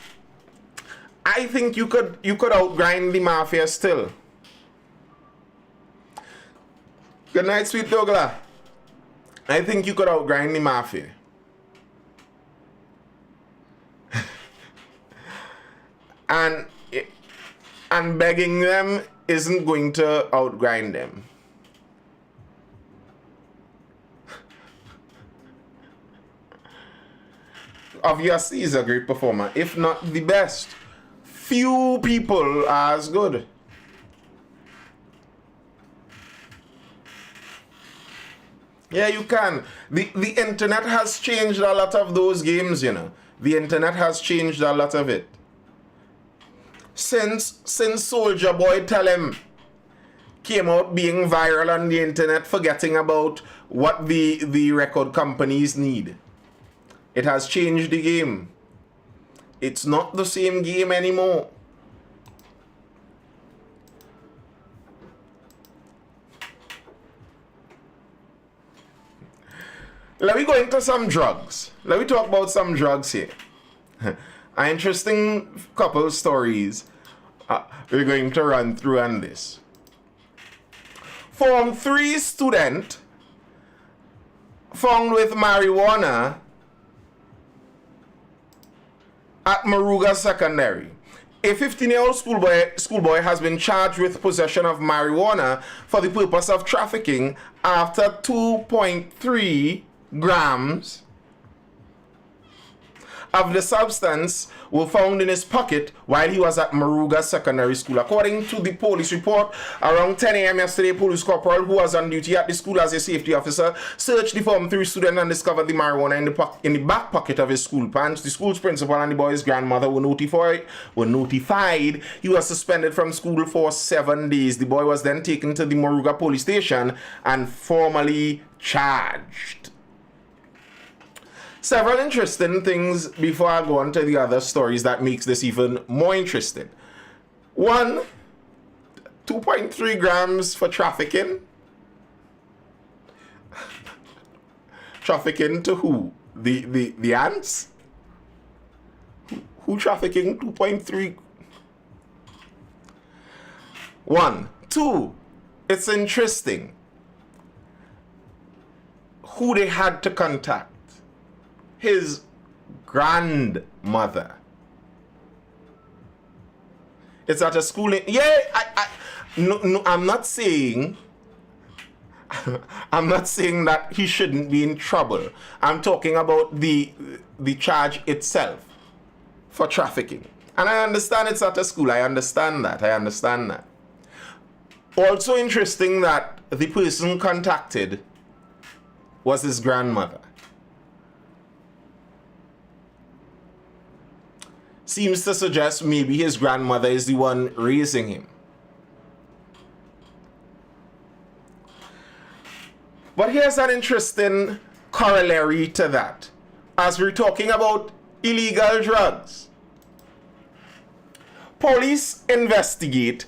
I think you could outgrind the mafia still. Good night, sweet Douglas. I think you could outgrind the mafia. and begging them isn't going to outgrind them. Obviously, he's a great performer, if not the best. Few people are as good. Yeah, you can. The internet has changed a lot of those games, you know. The internet has changed a lot of it. Since Soulja Boy Tell Him came out being viral on the internet, forgetting about what the record companies need. It has changed the game. It's not the same game anymore. Let me go into some drugs. Let me talk about some drugs here. An interesting couple stories we're going to run through on this. Form 3 student found with marijuana at Maruga Secondary. A 15-year-old schoolboy has been charged with possession of marijuana for the purpose of trafficking after 2.3 grams of the substance were found in his pocket while he was at Maruga Secondary School. According to the police report, around 10 a.m. yesterday, Police Corporal, who was on duty at the school as a safety officer, searched the Form 3 student and discovered the marijuana in the back pocket of his school pants. The school's principal and the boy's grandmother were notified. He was suspended from school for 7 days. The boy was then taken to the Maruga police station and formally charged. Several interesting things before I go on to the other stories that makes this even more interesting. 1, 2.3 grams for trafficking. Trafficking to who? The ants? Who trafficking 2.3? 1. 2. It's interesting who they had to contact. His grandmother. It's at a school no, I'm not saying that he shouldn't be in trouble. I'm talking about the charge itself for trafficking. And I understand it's at a school. I understand that. Also interesting that the person contacted was his grandmother. Seems to suggest maybe his grandmother is the one raising him. But here's an interesting corollary to that. As we're talking about illegal drugs, police investigate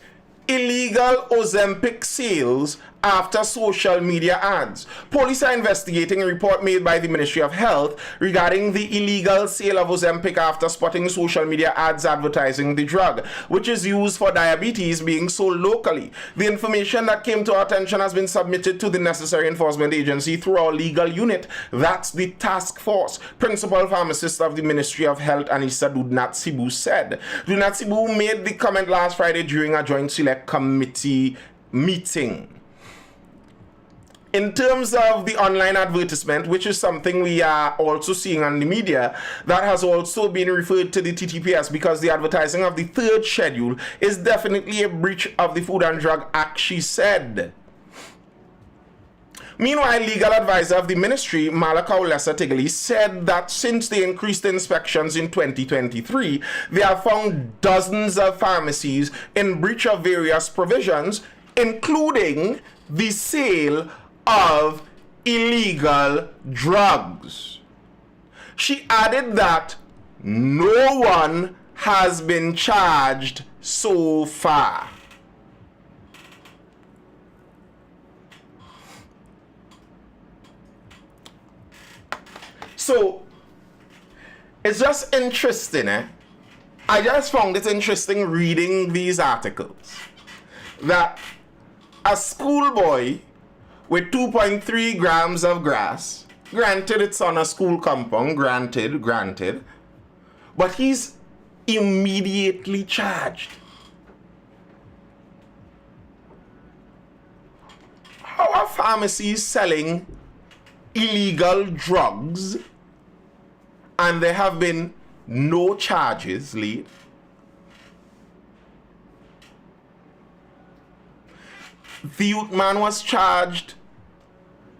illegal Ozempic sales after social media ads. Police are investigating a report made by the Ministry of Health regarding the illegal sale of Ozempic after spotting social media ads advertising the drug, which is used for diabetes, being sold locally. The information that came to our attention has been submitted to the necessary enforcement agency through our legal unit. That's the task force. Principal pharmacist of the Ministry of Health, Anissa Dunatsibu, said. Dunatsibu made the comment last Friday during a joint select committee meeting. In terms of the online advertisement, which is something we are also seeing on the media, that has also been referred to the TTPS because the advertising of the third schedule is definitely a breach of the Food and Drug Act, she said. Meanwhile, legal advisor of the ministry, Malakau Lessa Tigli, said that since the increased inspections in 2023, they have found dozens of pharmacies in breach of various provisions, including the sale of illegal drugs. She added that no one has been charged so far. So it's just interesting, I just found it interesting reading these articles that a schoolboy with 2.3 grams of grass, granted it's on a school compound, granted, but he's immediately charged. How are pharmacies selling illegal drugs and there have been no charges laid? The youth man was charged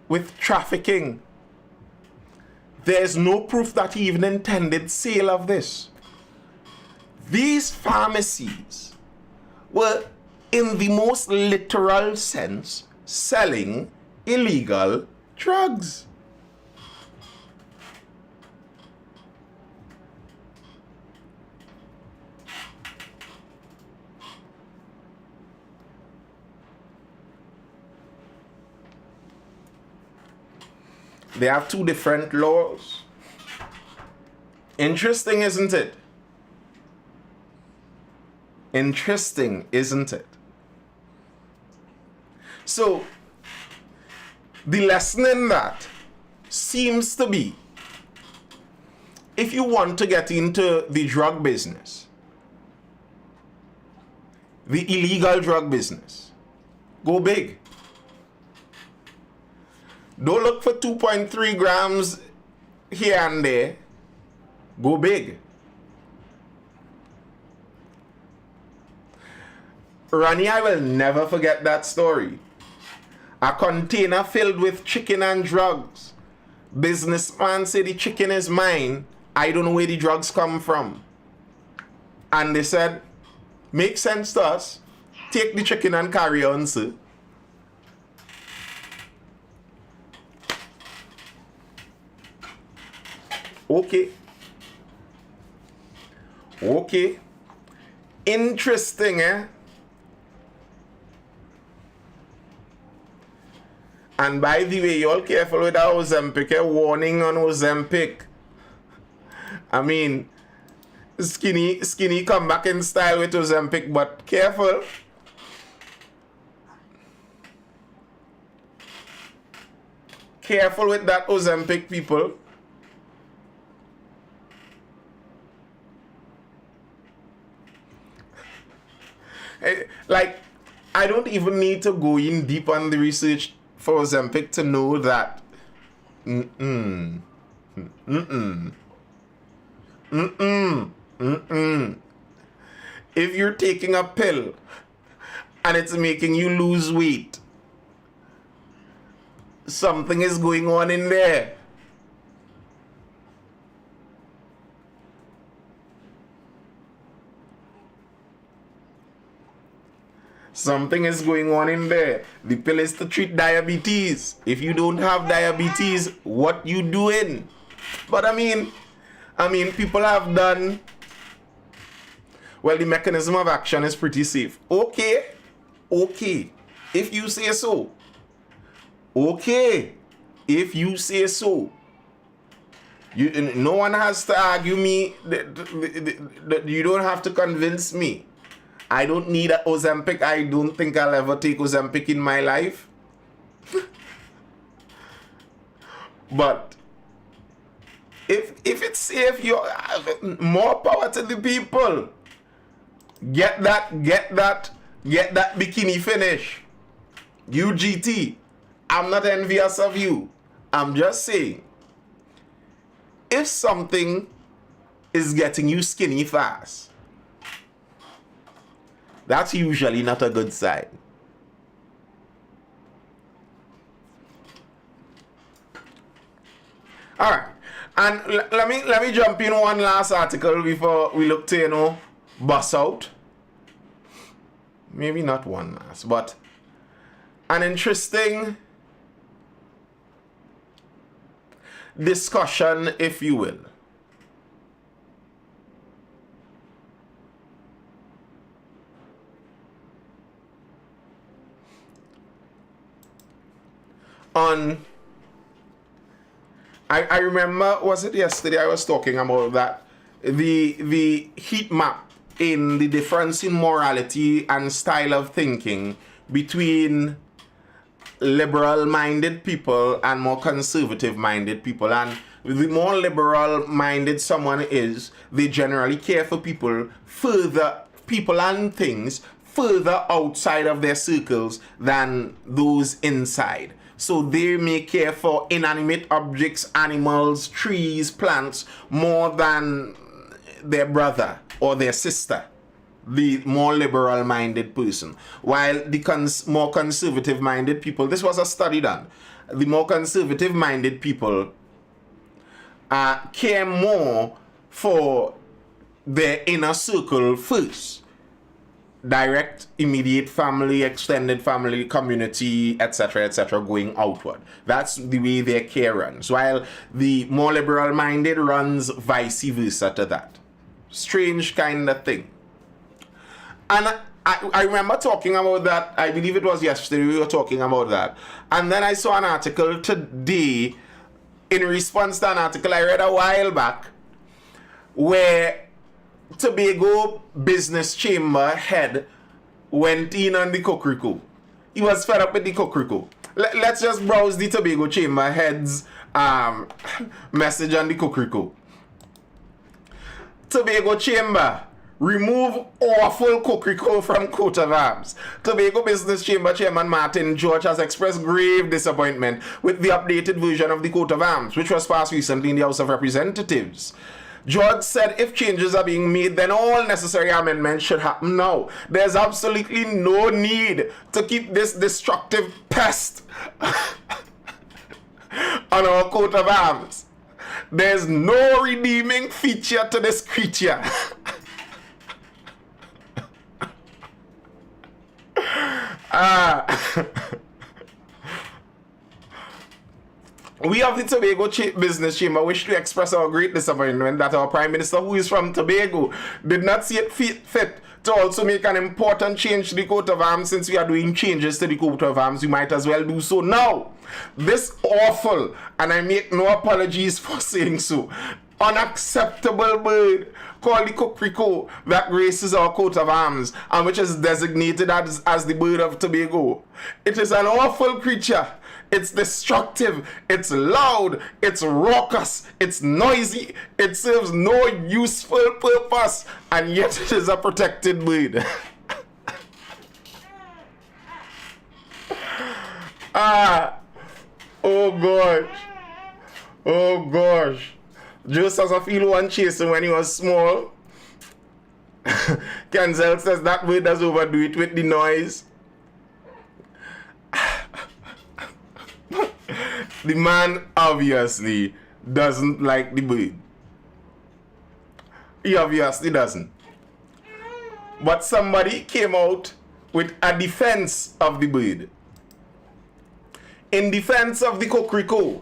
with trafficking. There's no proof that he even intended sale of this. These pharmacies were, in the most literal sense, selling illegal drugs. They have two different laws. Interesting, isn't it? Interesting, isn't it? So, the lesson in that seems to be, if you want to get into the drug business, the illegal drug business, go big. Don't look for 2.3 grams here and there. Go big. Ronnie, I will never forget that story. A container filled with chicken and drugs. Businessman said the chicken is mine. I don't know where the drugs come from. And they said, makes sense to us. Take the chicken and carry on, sir. Okay. Interesting, And by the way, you all careful with that Ozempic, warning on Ozempic. I mean, skinny come back in style with Ozempic, but careful. Careful with that Ozempic, people. Like, I don't even need to go in deep on the research for Ozempic to know that if you're taking a pill and it's making you lose weight, something is going on in there. Something is going on in there. The pill is to treat diabetes. If you don't have diabetes, what you doing? But I mean, people have done, well, the mechanism of action is pretty safe. Okay, if you say so. Okay, if you say so. No one has to argue me. You don't have to convince me. I don't need a Ozempic. I don't think I'll ever take Ozempic in my life. But if it's safe, more power to the people. Get that bikini finish. UGT. I'm not envious of you. I'm just saying, if something is getting you skinny fast, that's usually not a good sign. All right, and let me jump in one last article before we look to bust out. Maybe not one last, but an interesting discussion, if you will. I remember, was it yesterday I was talking about that, the heat map in the difference in morality and style of thinking between liberal-minded people and more conservative-minded people. And the more liberal-minded someone is, they generally care for people and things further outside of their circles than those inside. So they may care for inanimate objects, animals, trees, plants, more than their brother or their sister, the more liberal-minded person. While the more conservative-minded people, this was a study done, the more conservative-minded people care more for their inner circle first. Direct, immediate family, extended family, community, etc., going outward. That's the way their care runs. While the more liberal-minded runs vice versa to that. Strange kind of thing. And I remember talking about that. I believe it was yesterday we were talking about that. And then I saw an article today in response to an article I read a while back where Tobago business chamber head went in on the Kokriko. He was fed up with the Kokriko. Let's just browse the Tobago chamber head's message on the Kokriko. Tobago chamber, remove awful Kokriko from coat of arms. Tobago Business Chamber Chairman Martin George has expressed grave disappointment with the updated version of the coat of arms, which was passed recently in the House of Representatives. George said if changes are being made, then all necessary amendments should happen now. There's absolutely no need to keep this destructive pest on our coat of arms. There's no redeeming feature to this creature. We of the Tobago Business Chamber wish to express our great disappointment that our Prime Minister, who is from Tobago, did not see it fit to also make an important change to the coat of arms. Since we are doing changes to the coat of arms, we might as well do so now. This awful, and I make no apologies for saying so, unacceptable bird called the Kokriko that graces our coat of arms and which is designated as the bird of Tobago. It is an awful creature. It's destructive, it's loud, it's raucous, it's noisy, it serves no useful purpose, and yet it is a protected bird. Oh gosh. Just as I feel one chasing when he was small. Kenzel says that bird does overdo it with the noise. The man obviously doesn't like the bird. He obviously doesn't. But somebody came out with a defense of the bird. In defense of the Kokriko.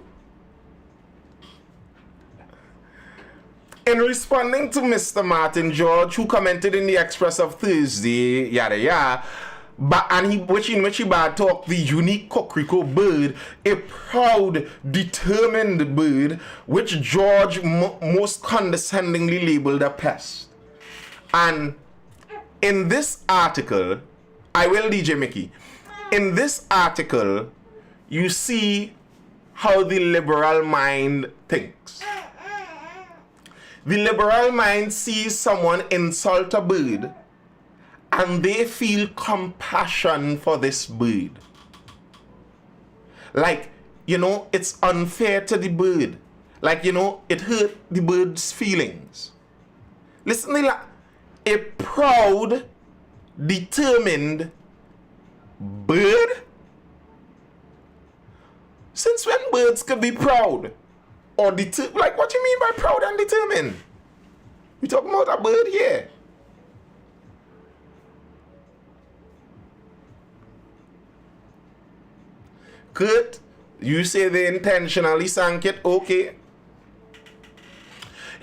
In responding to Mr. Martin George, who commented in the Express of Thursday, But and in which he bad talk the unique cockrico bird, a proud, determined bird, which George most condescendingly labeled a pest. And in this article, I will DJ Mickey. In this article, you see how the liberal mind thinks. The liberal mind sees someone insult a bird and they feel compassion for this bird. Like, it's unfair to the bird. Like, it hurt the bird's feelings. Listen, a proud, determined bird? Since when birds could be proud? Or like, what do you mean by proud and determined? We talking about a bird here. Good. You say they intentionally sank it. Okay.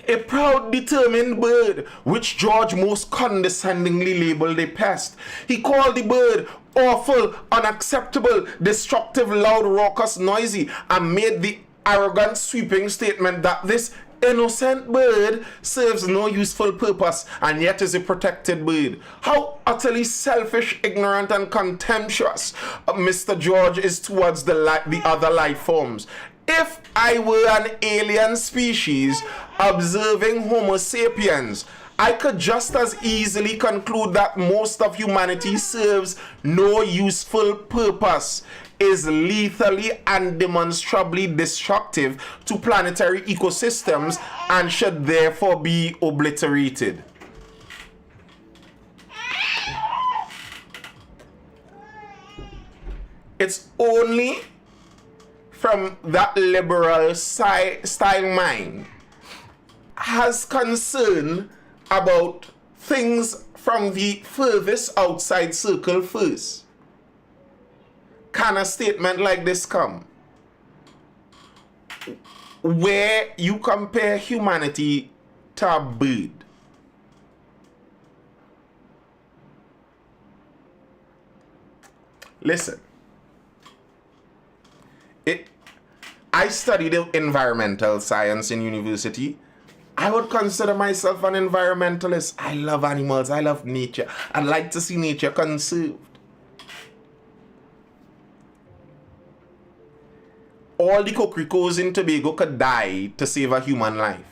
A proud, determined bird, which George most condescendingly labeled a pest. He called the bird awful, unacceptable, destructive, loud, raucous, noisy, and made the arrogant, sweeping statement that this innocent bird serves no useful purpose and yet is a protected bird. How utterly selfish, ignorant, and contemptuous Mr. George is towards the other life forms. If I were an alien species observing Homo sapiens, I could just as easily conclude that most of humanity serves no useful purpose, is lethally and demonstrably destructive to planetary ecosystems, and should therefore be obliterated. It's only from that liberal style mind has concern about things from the furthest outside circle first. Can a statement like this come? Where you compare humanity to a bird. Listen. I studied environmental science in university. I would consider myself an environmentalist. I love animals. I love nature. I like to see nature conserved. All the coquelicos in Tobago could die to save a human life.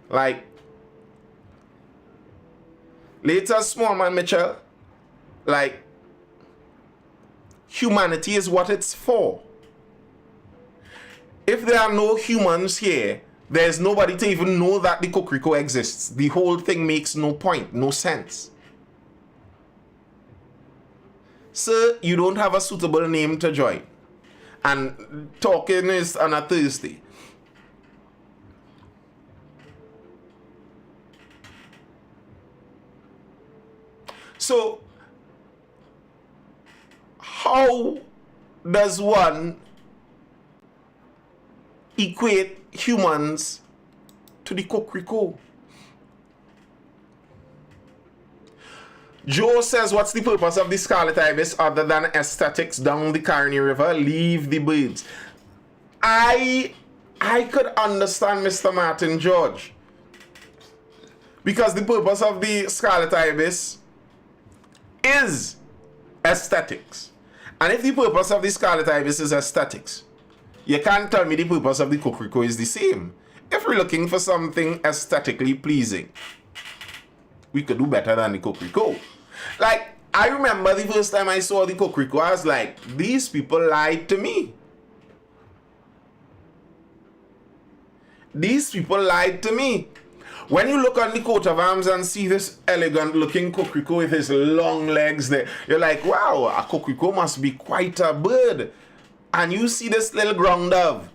Like, later, small man Mitchell, like, humanity is what it's for. If there are no humans here, there's nobody to even know that the cocorico exists. The whole thing makes no point, no sense. Sir, you don't have a suitable name to join. And talking is on a Thursday. So, how does one equate humans to the cocorico? Joe says, what's the purpose of the scarlet ibis other than aesthetics down the Carney River? Leave the birds. I could understand Mr. Martin George. Because the purpose of the scarlet ibis is aesthetics. And if the purpose of the scarlet ibis is aesthetics, you can't tell me the purpose of the cocorico is the same. If we're looking for something aesthetically pleasing, we could do better than the cocorico. Like, I remember the first time I saw the cocorico, I was like, these people lied to me. These people lied to me. When you look on the coat of arms and see this elegant looking cocorico with his long legs there, you're like, wow, a cocorico must be quite a bird. And you see this little ground dove.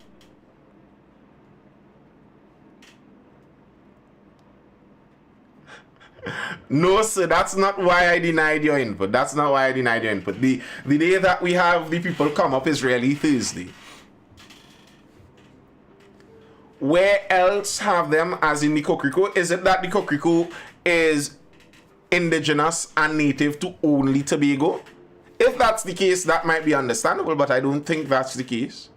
No, sir, that's not why I denied your input. That's not why I denied your input. The day that we have the people come up is really Thursday. where else have them as in the Kokriko? Is it that the Kokriko is indigenous and native to only Tobago? If that's the case, that might be understandable, but I don't think that's the case.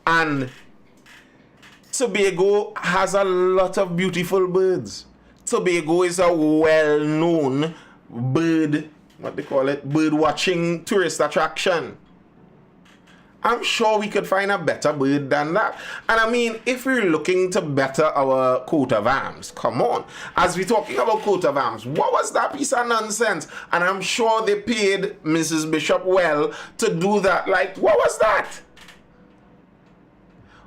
And Tobago has a lot of beautiful birds. Tobago is a well-known bird, what they call it, bird watching tourist attraction. I'm sure we could find a better bird than that. And I mean, if we're looking to better our coat of arms, come on. As we're talking about coat of arms, what was that piece of nonsense? And I'm sure they paid Mrs. Bishop well to do that. Like, what was that?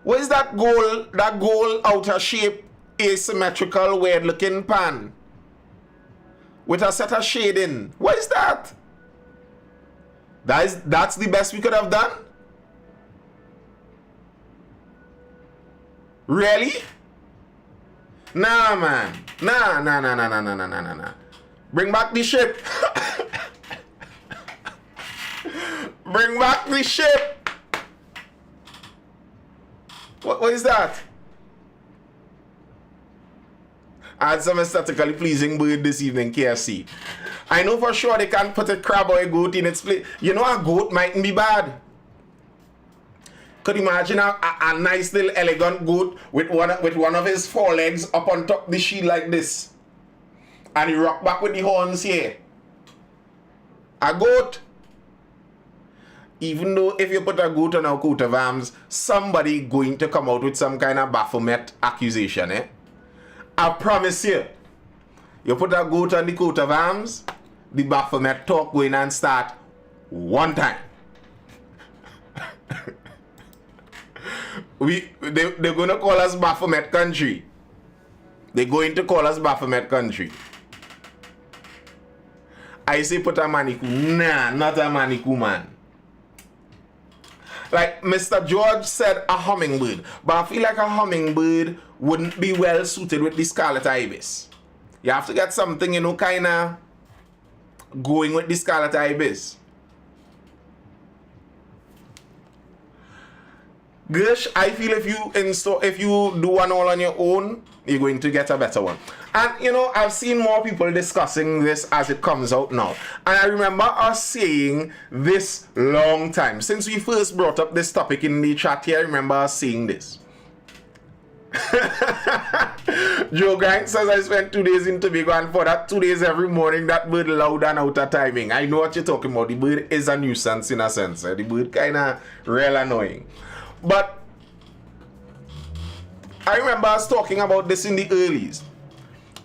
Where's that gold outer shape, asymmetrical, weird looking pan with a set of shading? What is that? That's the best we could have done? Really? Nah, man. Nah. Bring back the ship. Bring back the ship. What is that? I had some aesthetically pleasing bird this evening, KFC. I know for sure they can't put a crab or a goat in its place. You know, a goat mightn't be bad. Could you imagine a nice little elegant goat with one of his forelegs up on top of the shield like this, and he rock back with the horns here. A goat. Even though if you put a goat on a coat of arms, somebody going to come out with some kind of Baphomet accusation, eh? I promise you. You put a goat on the coat of arms, the Baphomet talk going and start one time. They're going to call us Baphomet country. They're going to call us Baphomet country. I say put a maniku. Nah, not a maniku, man. Like Mr. George said, a hummingbird. But I feel like a hummingbird wouldn't be well suited with the scarlet ibis. You have to get something, you know, kind of going with the scarlet ibis. Gersh, I feel if you do one all on your own, you're going to get a better one. And you know, I've seen more people discussing this as it comes out now. And I remember us saying this long time. Since we first brought up this topic in the chat here, I remember us saying this. Joe Grant says I spent 2 days in Tobago, and for that 2 days every morning that bird loud and out of timing. I know what you're talking about. The bird is a nuisance in a sense. The bird kind of real annoying. But I remember us talking about this in the earlies.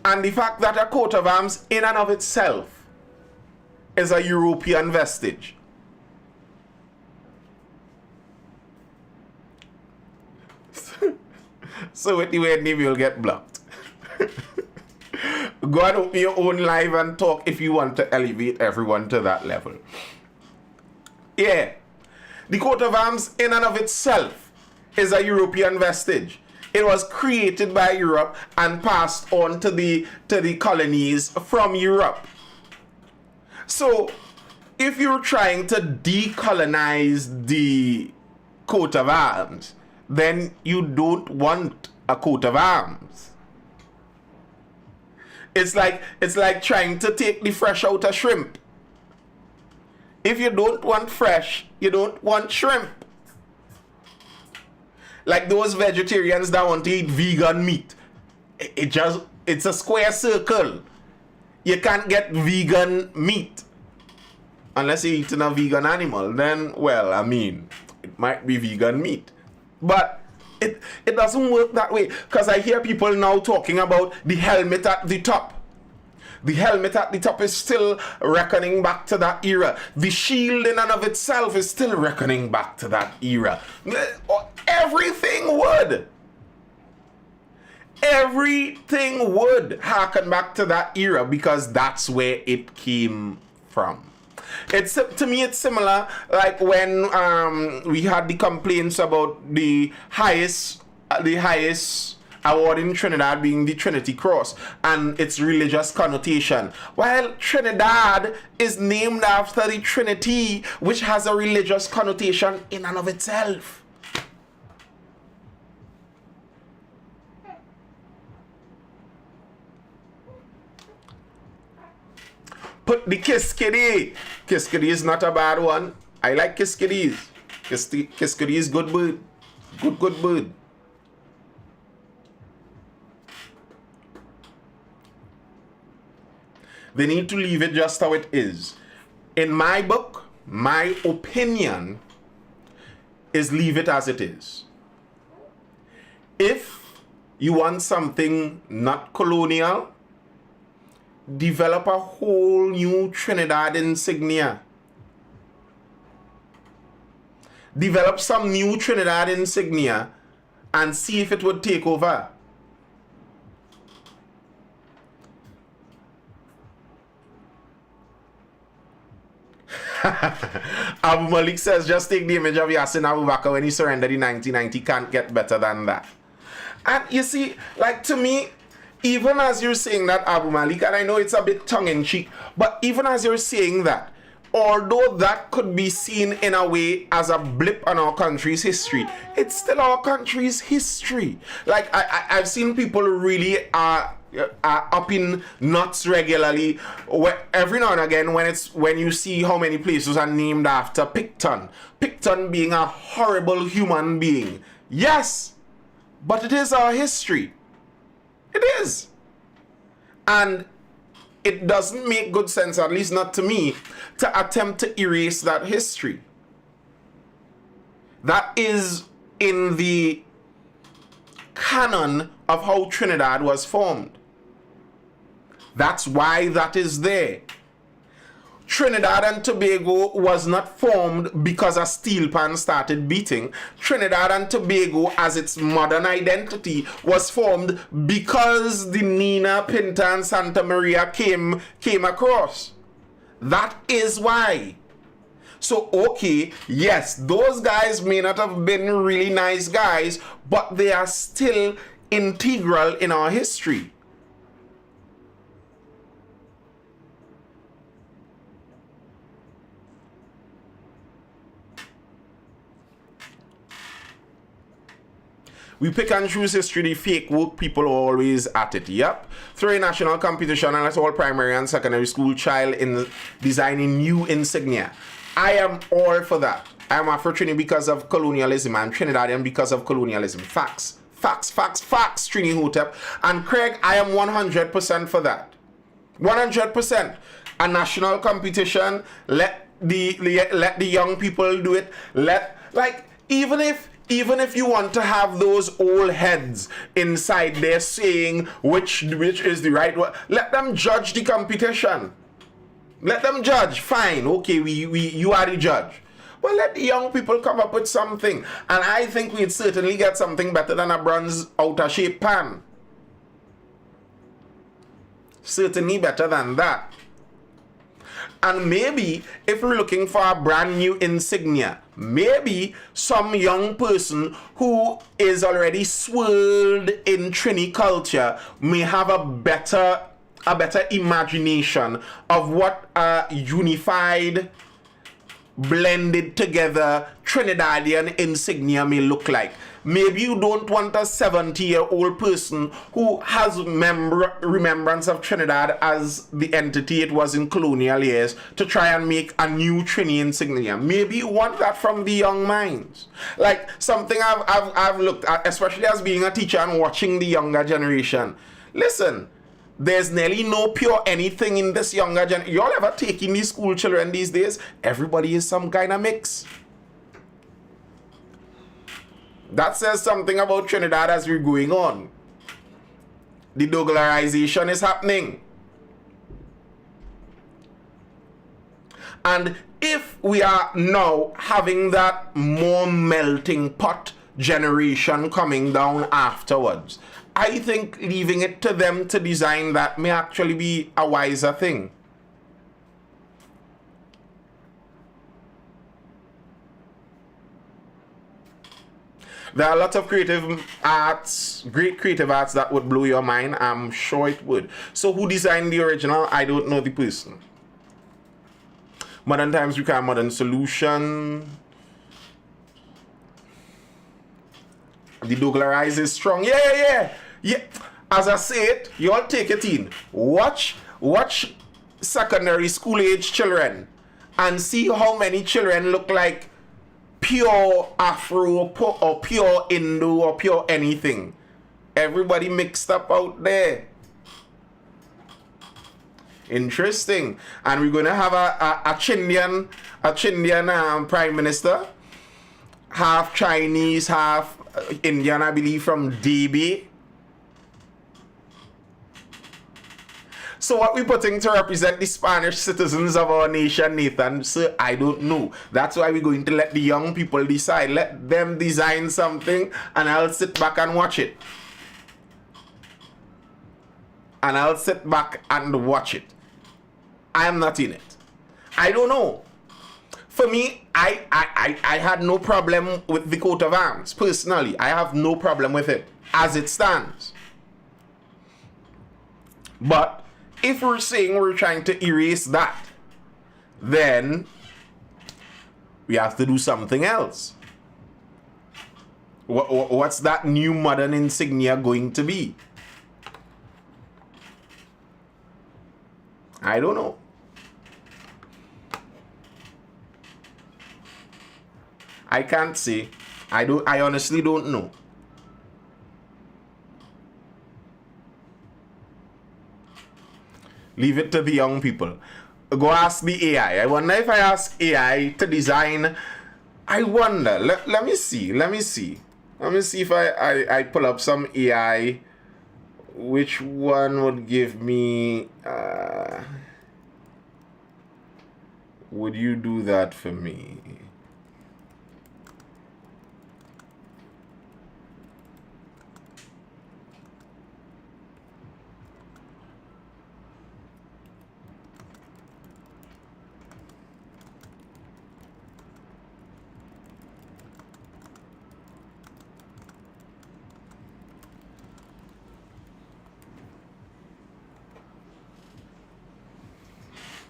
And the fact that a coat of arms in and of itself is a European vestige. So with the word name you'll get blocked. Go and open your own live and talk if you want to elevate everyone to that level. Yeah. The coat of arms in and of itself is a European vestige. It was created by Europe and passed on to the colonies from Europe. So, if you're trying to decolonize the coat of arms, then you don't want a coat of arms. It's like trying to take the fresh out of shrimp. If you don't want fresh, you don't want shrimp. Like those vegetarians that want to eat vegan meat. It's a square circle. You can't get vegan meat unless you're eating a vegan animal. Then, well, I mean, it might be vegan meat. But it doesn't work that way. Because I hear people now talking about the helmet at the top. The helmet at the top is still reckoning back to that era. The shield in and of itself is still reckoning back to that era. Everything would. Everything would harken back to that era because that's where it came from. To me, it's similar like when we had the complaints about the highest awarding Trinidad being the Trinity Cross and its religious connotation. While Trinidad is named after the Trinity, which has a religious connotation in and of itself. Put the Kiskiddy. Kiskiddy is not a bad one. I like Kiskiddies. Kiskiddy is good bird. Good bird. They need to leave it just how it is. In my book, my opinion is leave it as it is. If you want something not colonial, develop a whole new Trinidad insignia. Develop some new Trinidad insignia and see if it would take over. Abu Malik says, just take the image of Yassin Abu Bakr when he surrendered in 1990. Can't get better than that. And you see, like, to me, even as you're saying that, Abu Malik, and I know it's a bit tongue-in-cheek, but even as you're saying that, although that could be seen in a way as a blip on our country's history, it's still our country's history. Like, I've seen people really up in nuts regularly every now and again when you see how many places are named after Picton. Picton being a horrible human being. Yes, but it is our history. It is. And it doesn't make good sense, at least not to me, to attempt to erase that history. That is in the canon of how Trinidad was formed. That's why that is there. Trinidad and Tobago was not formed because a steel pan started beating. Trinidad and Tobago, as its modern identity, was formed because the Nina, Pinta, and Santa Maria came across. That is why. So, okay, yes, those guys may not have been really nice guys, but they are still integral in our history. We pick and choose history, the fake woke people are always at it. Yep. Through a national competition and let all primary and secondary school child in designing new insignia. I am all for that. I am Afro-Trini because of colonialism and Trinidadian because of colonialism. Facts. Facts, Trini Hotep. And Craig, I am 100% for that. 100%. A national competition, let the young people do it. Even if you want to have those old heads inside there saying which is the right one, let them judge the competition. Let them judge. Fine. Okay, you are the judge. But let the young people come up with something. And I think we'd certainly get something better than a bronze outer shape pan. Certainly better than that. And maybe if we're looking for a brand new insignia, maybe some young person who is already swirled in Trini culture may have a better imagination of what a unified, blended together Trinidadian insignia may look like. Maybe you don't want a 70-year-old person who has remembrance of Trinidad as the entity it was in colonial years to try and make a new Trini insignia. Maybe you want that from the young minds. Like something I've looked at, especially as being a teacher and watching the younger generation. Listen, there's nearly no pure anything in this younger generation. Y'all ever taking these school children these days? Everybody is some kind of mix. That says something about Trinidad as we're going on. The douglarization is happening. And if we are now having that more melting pot generation coming down afterwards, I think leaving it to them to design that may actually be a wiser thing. There are a lot of creative arts, great creative arts that would blow your mind. I'm sure it would. So who designed the original? I don't know the person. Modern times require modern solution. The Douglas is strong. Yeah. As I said, you all take it in. Watch secondary school age children and see how many children look like pure Afro or pure Indo or pure anything. Everybody mixed up out there. Interesting. And we're going to have a Chindian prime minister, half Chinese, half Indian, I believe, from DB. So what we're putting to represent the Spanish citizens of our nation, Nathan, sir, I don't know. That's why we're going to let the young people decide. Let them design something and I'll sit back and watch it. And I'll sit back and watch it. I am not in it. I don't know. For me, I had no problem with the coat of arms. Personally, I have no problem with it as it stands. But if we're saying we're trying to erase that, then we have to do something else. What's that new modern insignia going to be? I don't know. I can't say. I honestly don't know. Leave it to the young people. Go ask the AI. I wonder if I ask AI to design. I wonder. Let me see. Let me see if I pull up some AI. Which one would give me... would you do that for me?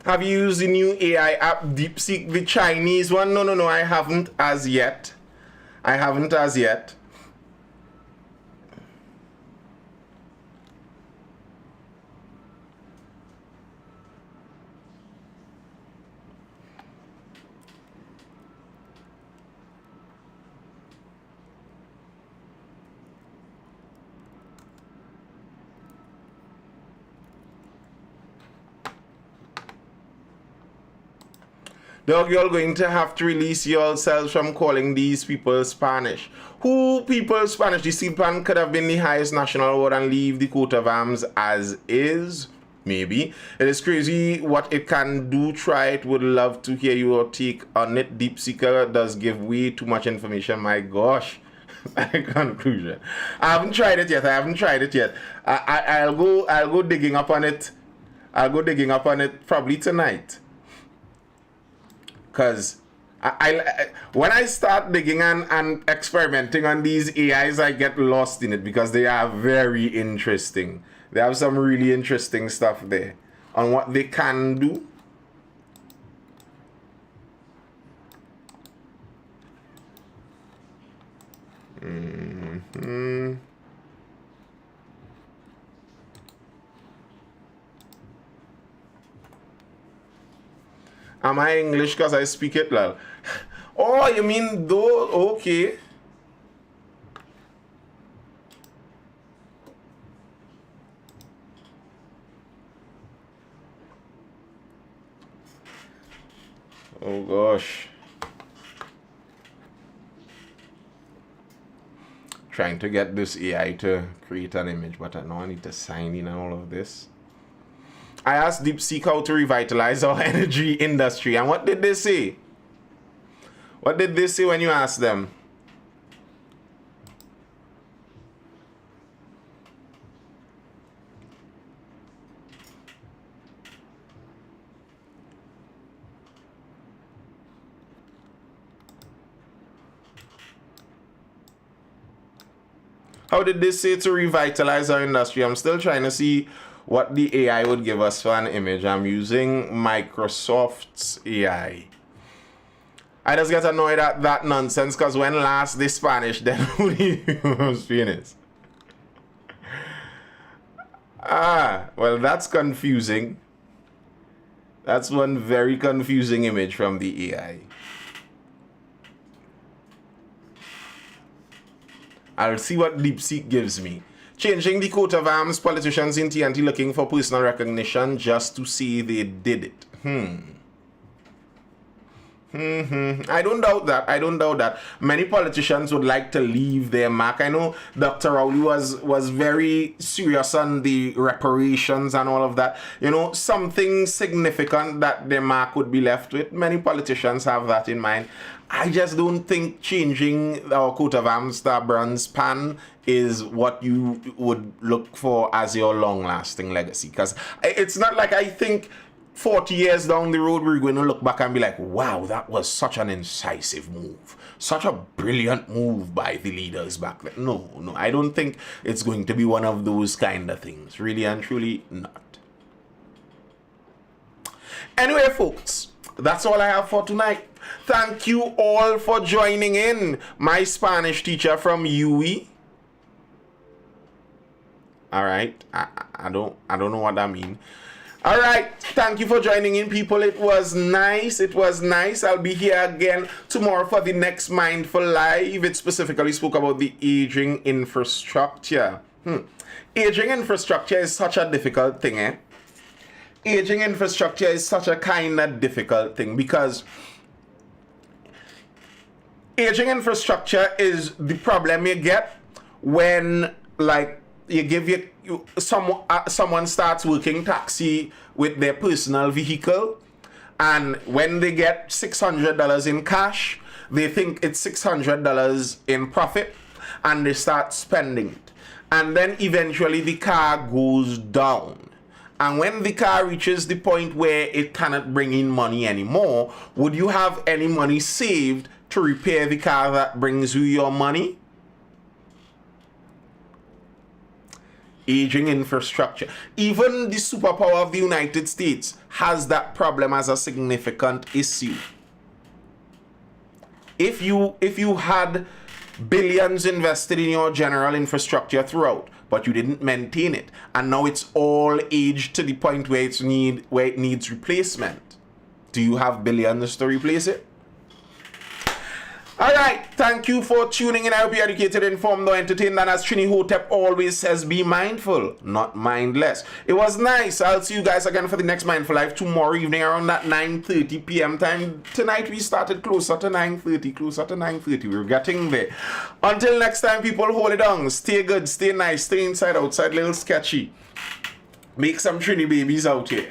Have you used the new AI app DeepSeek, the Chinese one? No, I haven't as yet. Dog, you're going to have to release yourselves from calling these people Spanish. Who people Spanish? The steel pan could have been the highest national award and leave the coat of arms as is. Maybe. It is crazy what it can do. Try it. Would love to hear your take on it. DeepSeeker does give way too much information. My gosh. Conclusion. I haven't tried it yet. I'll go digging up on it. I'll go digging up on it probably tonight. Because when I start digging and experimenting on these AIs, I get lost in it because they are very interesting. They have some really interesting stuff there on what they can do. Am I English because I speak it well? Oh, you mean though? Okay. Oh gosh. Trying to get this AI to create an image, but I know I need to sign in and all of this. I asked DeepSeek how to revitalize our energy industry, and what did they say? What did they say when you asked them? How did they say to revitalize our industry? I'm still trying to see what the AI would give us for an image. I'm using Microsoft's AI. I just get annoyed at that nonsense because when last they Spanish, then who was Spanish? Well, that's confusing. That's one very confusing image from the AI. I'll see what DeepSeek gives me. Changing the coat of arms, politicians in TNT looking for personal recognition just to see they did it. I don't doubt that. I don't doubt that. Many politicians would like to leave their mark. I know Dr. Rowley was very serious on the reparations and all of that. You know, something significant that their mark would be left with. Many politicians have that in mind. I just don't think changing our coat of arms to a bronze pan is what you would look for as your long-lasting legacy. Because it's not like I think 40 years down the road, we're going to look back and be like, wow, that was such an incisive move. Such a brilliant move by the leaders back then. No, I don't think it's going to be one of those kind of things. Really and truly not. Anyway, folks, that's all I have for tonight. Thank you all for joining in. My Spanish teacher from UE. All right. I don't know what that means. All right, thank you for joining in, people. It was nice. I'll be here again tomorrow for the next Mindful Live. It specifically spoke about the aging infrastructure. Aging infrastructure is such a difficult thing, eh? Aging infrastructure is such a kind of difficult thing because aging infrastructure is the problem you get when, like, you give someone starts working taxi with their personal vehicle, and when they get $600 in cash, they think it's $600 in profit, and they start spending it. And then eventually the car goes down. And when the car reaches the point where it cannot bring in money anymore, would you have any money saved to repair the car that brings you your money? Aging infrastructure. Even the superpower of the United States has that problem as a significant issue. If you had billions invested in your general infrastructure throughout, but you didn't maintain it, and now it's all aged to the point where it needs replacement, do you have billions to replace it? Alright, thank you for tuning in. I hope you're educated, informed, or entertained. And as Trini Hotep always says, be mindful, not mindless. It was nice. I'll see you guys again for the next Mindful Live tomorrow evening around that 9:30 p.m. time. Tonight we started closer to 9:30. We're getting there. Until next time, people, hold it on. Stay good, stay nice, stay inside, outside, little sketchy. Make some Trini babies out here.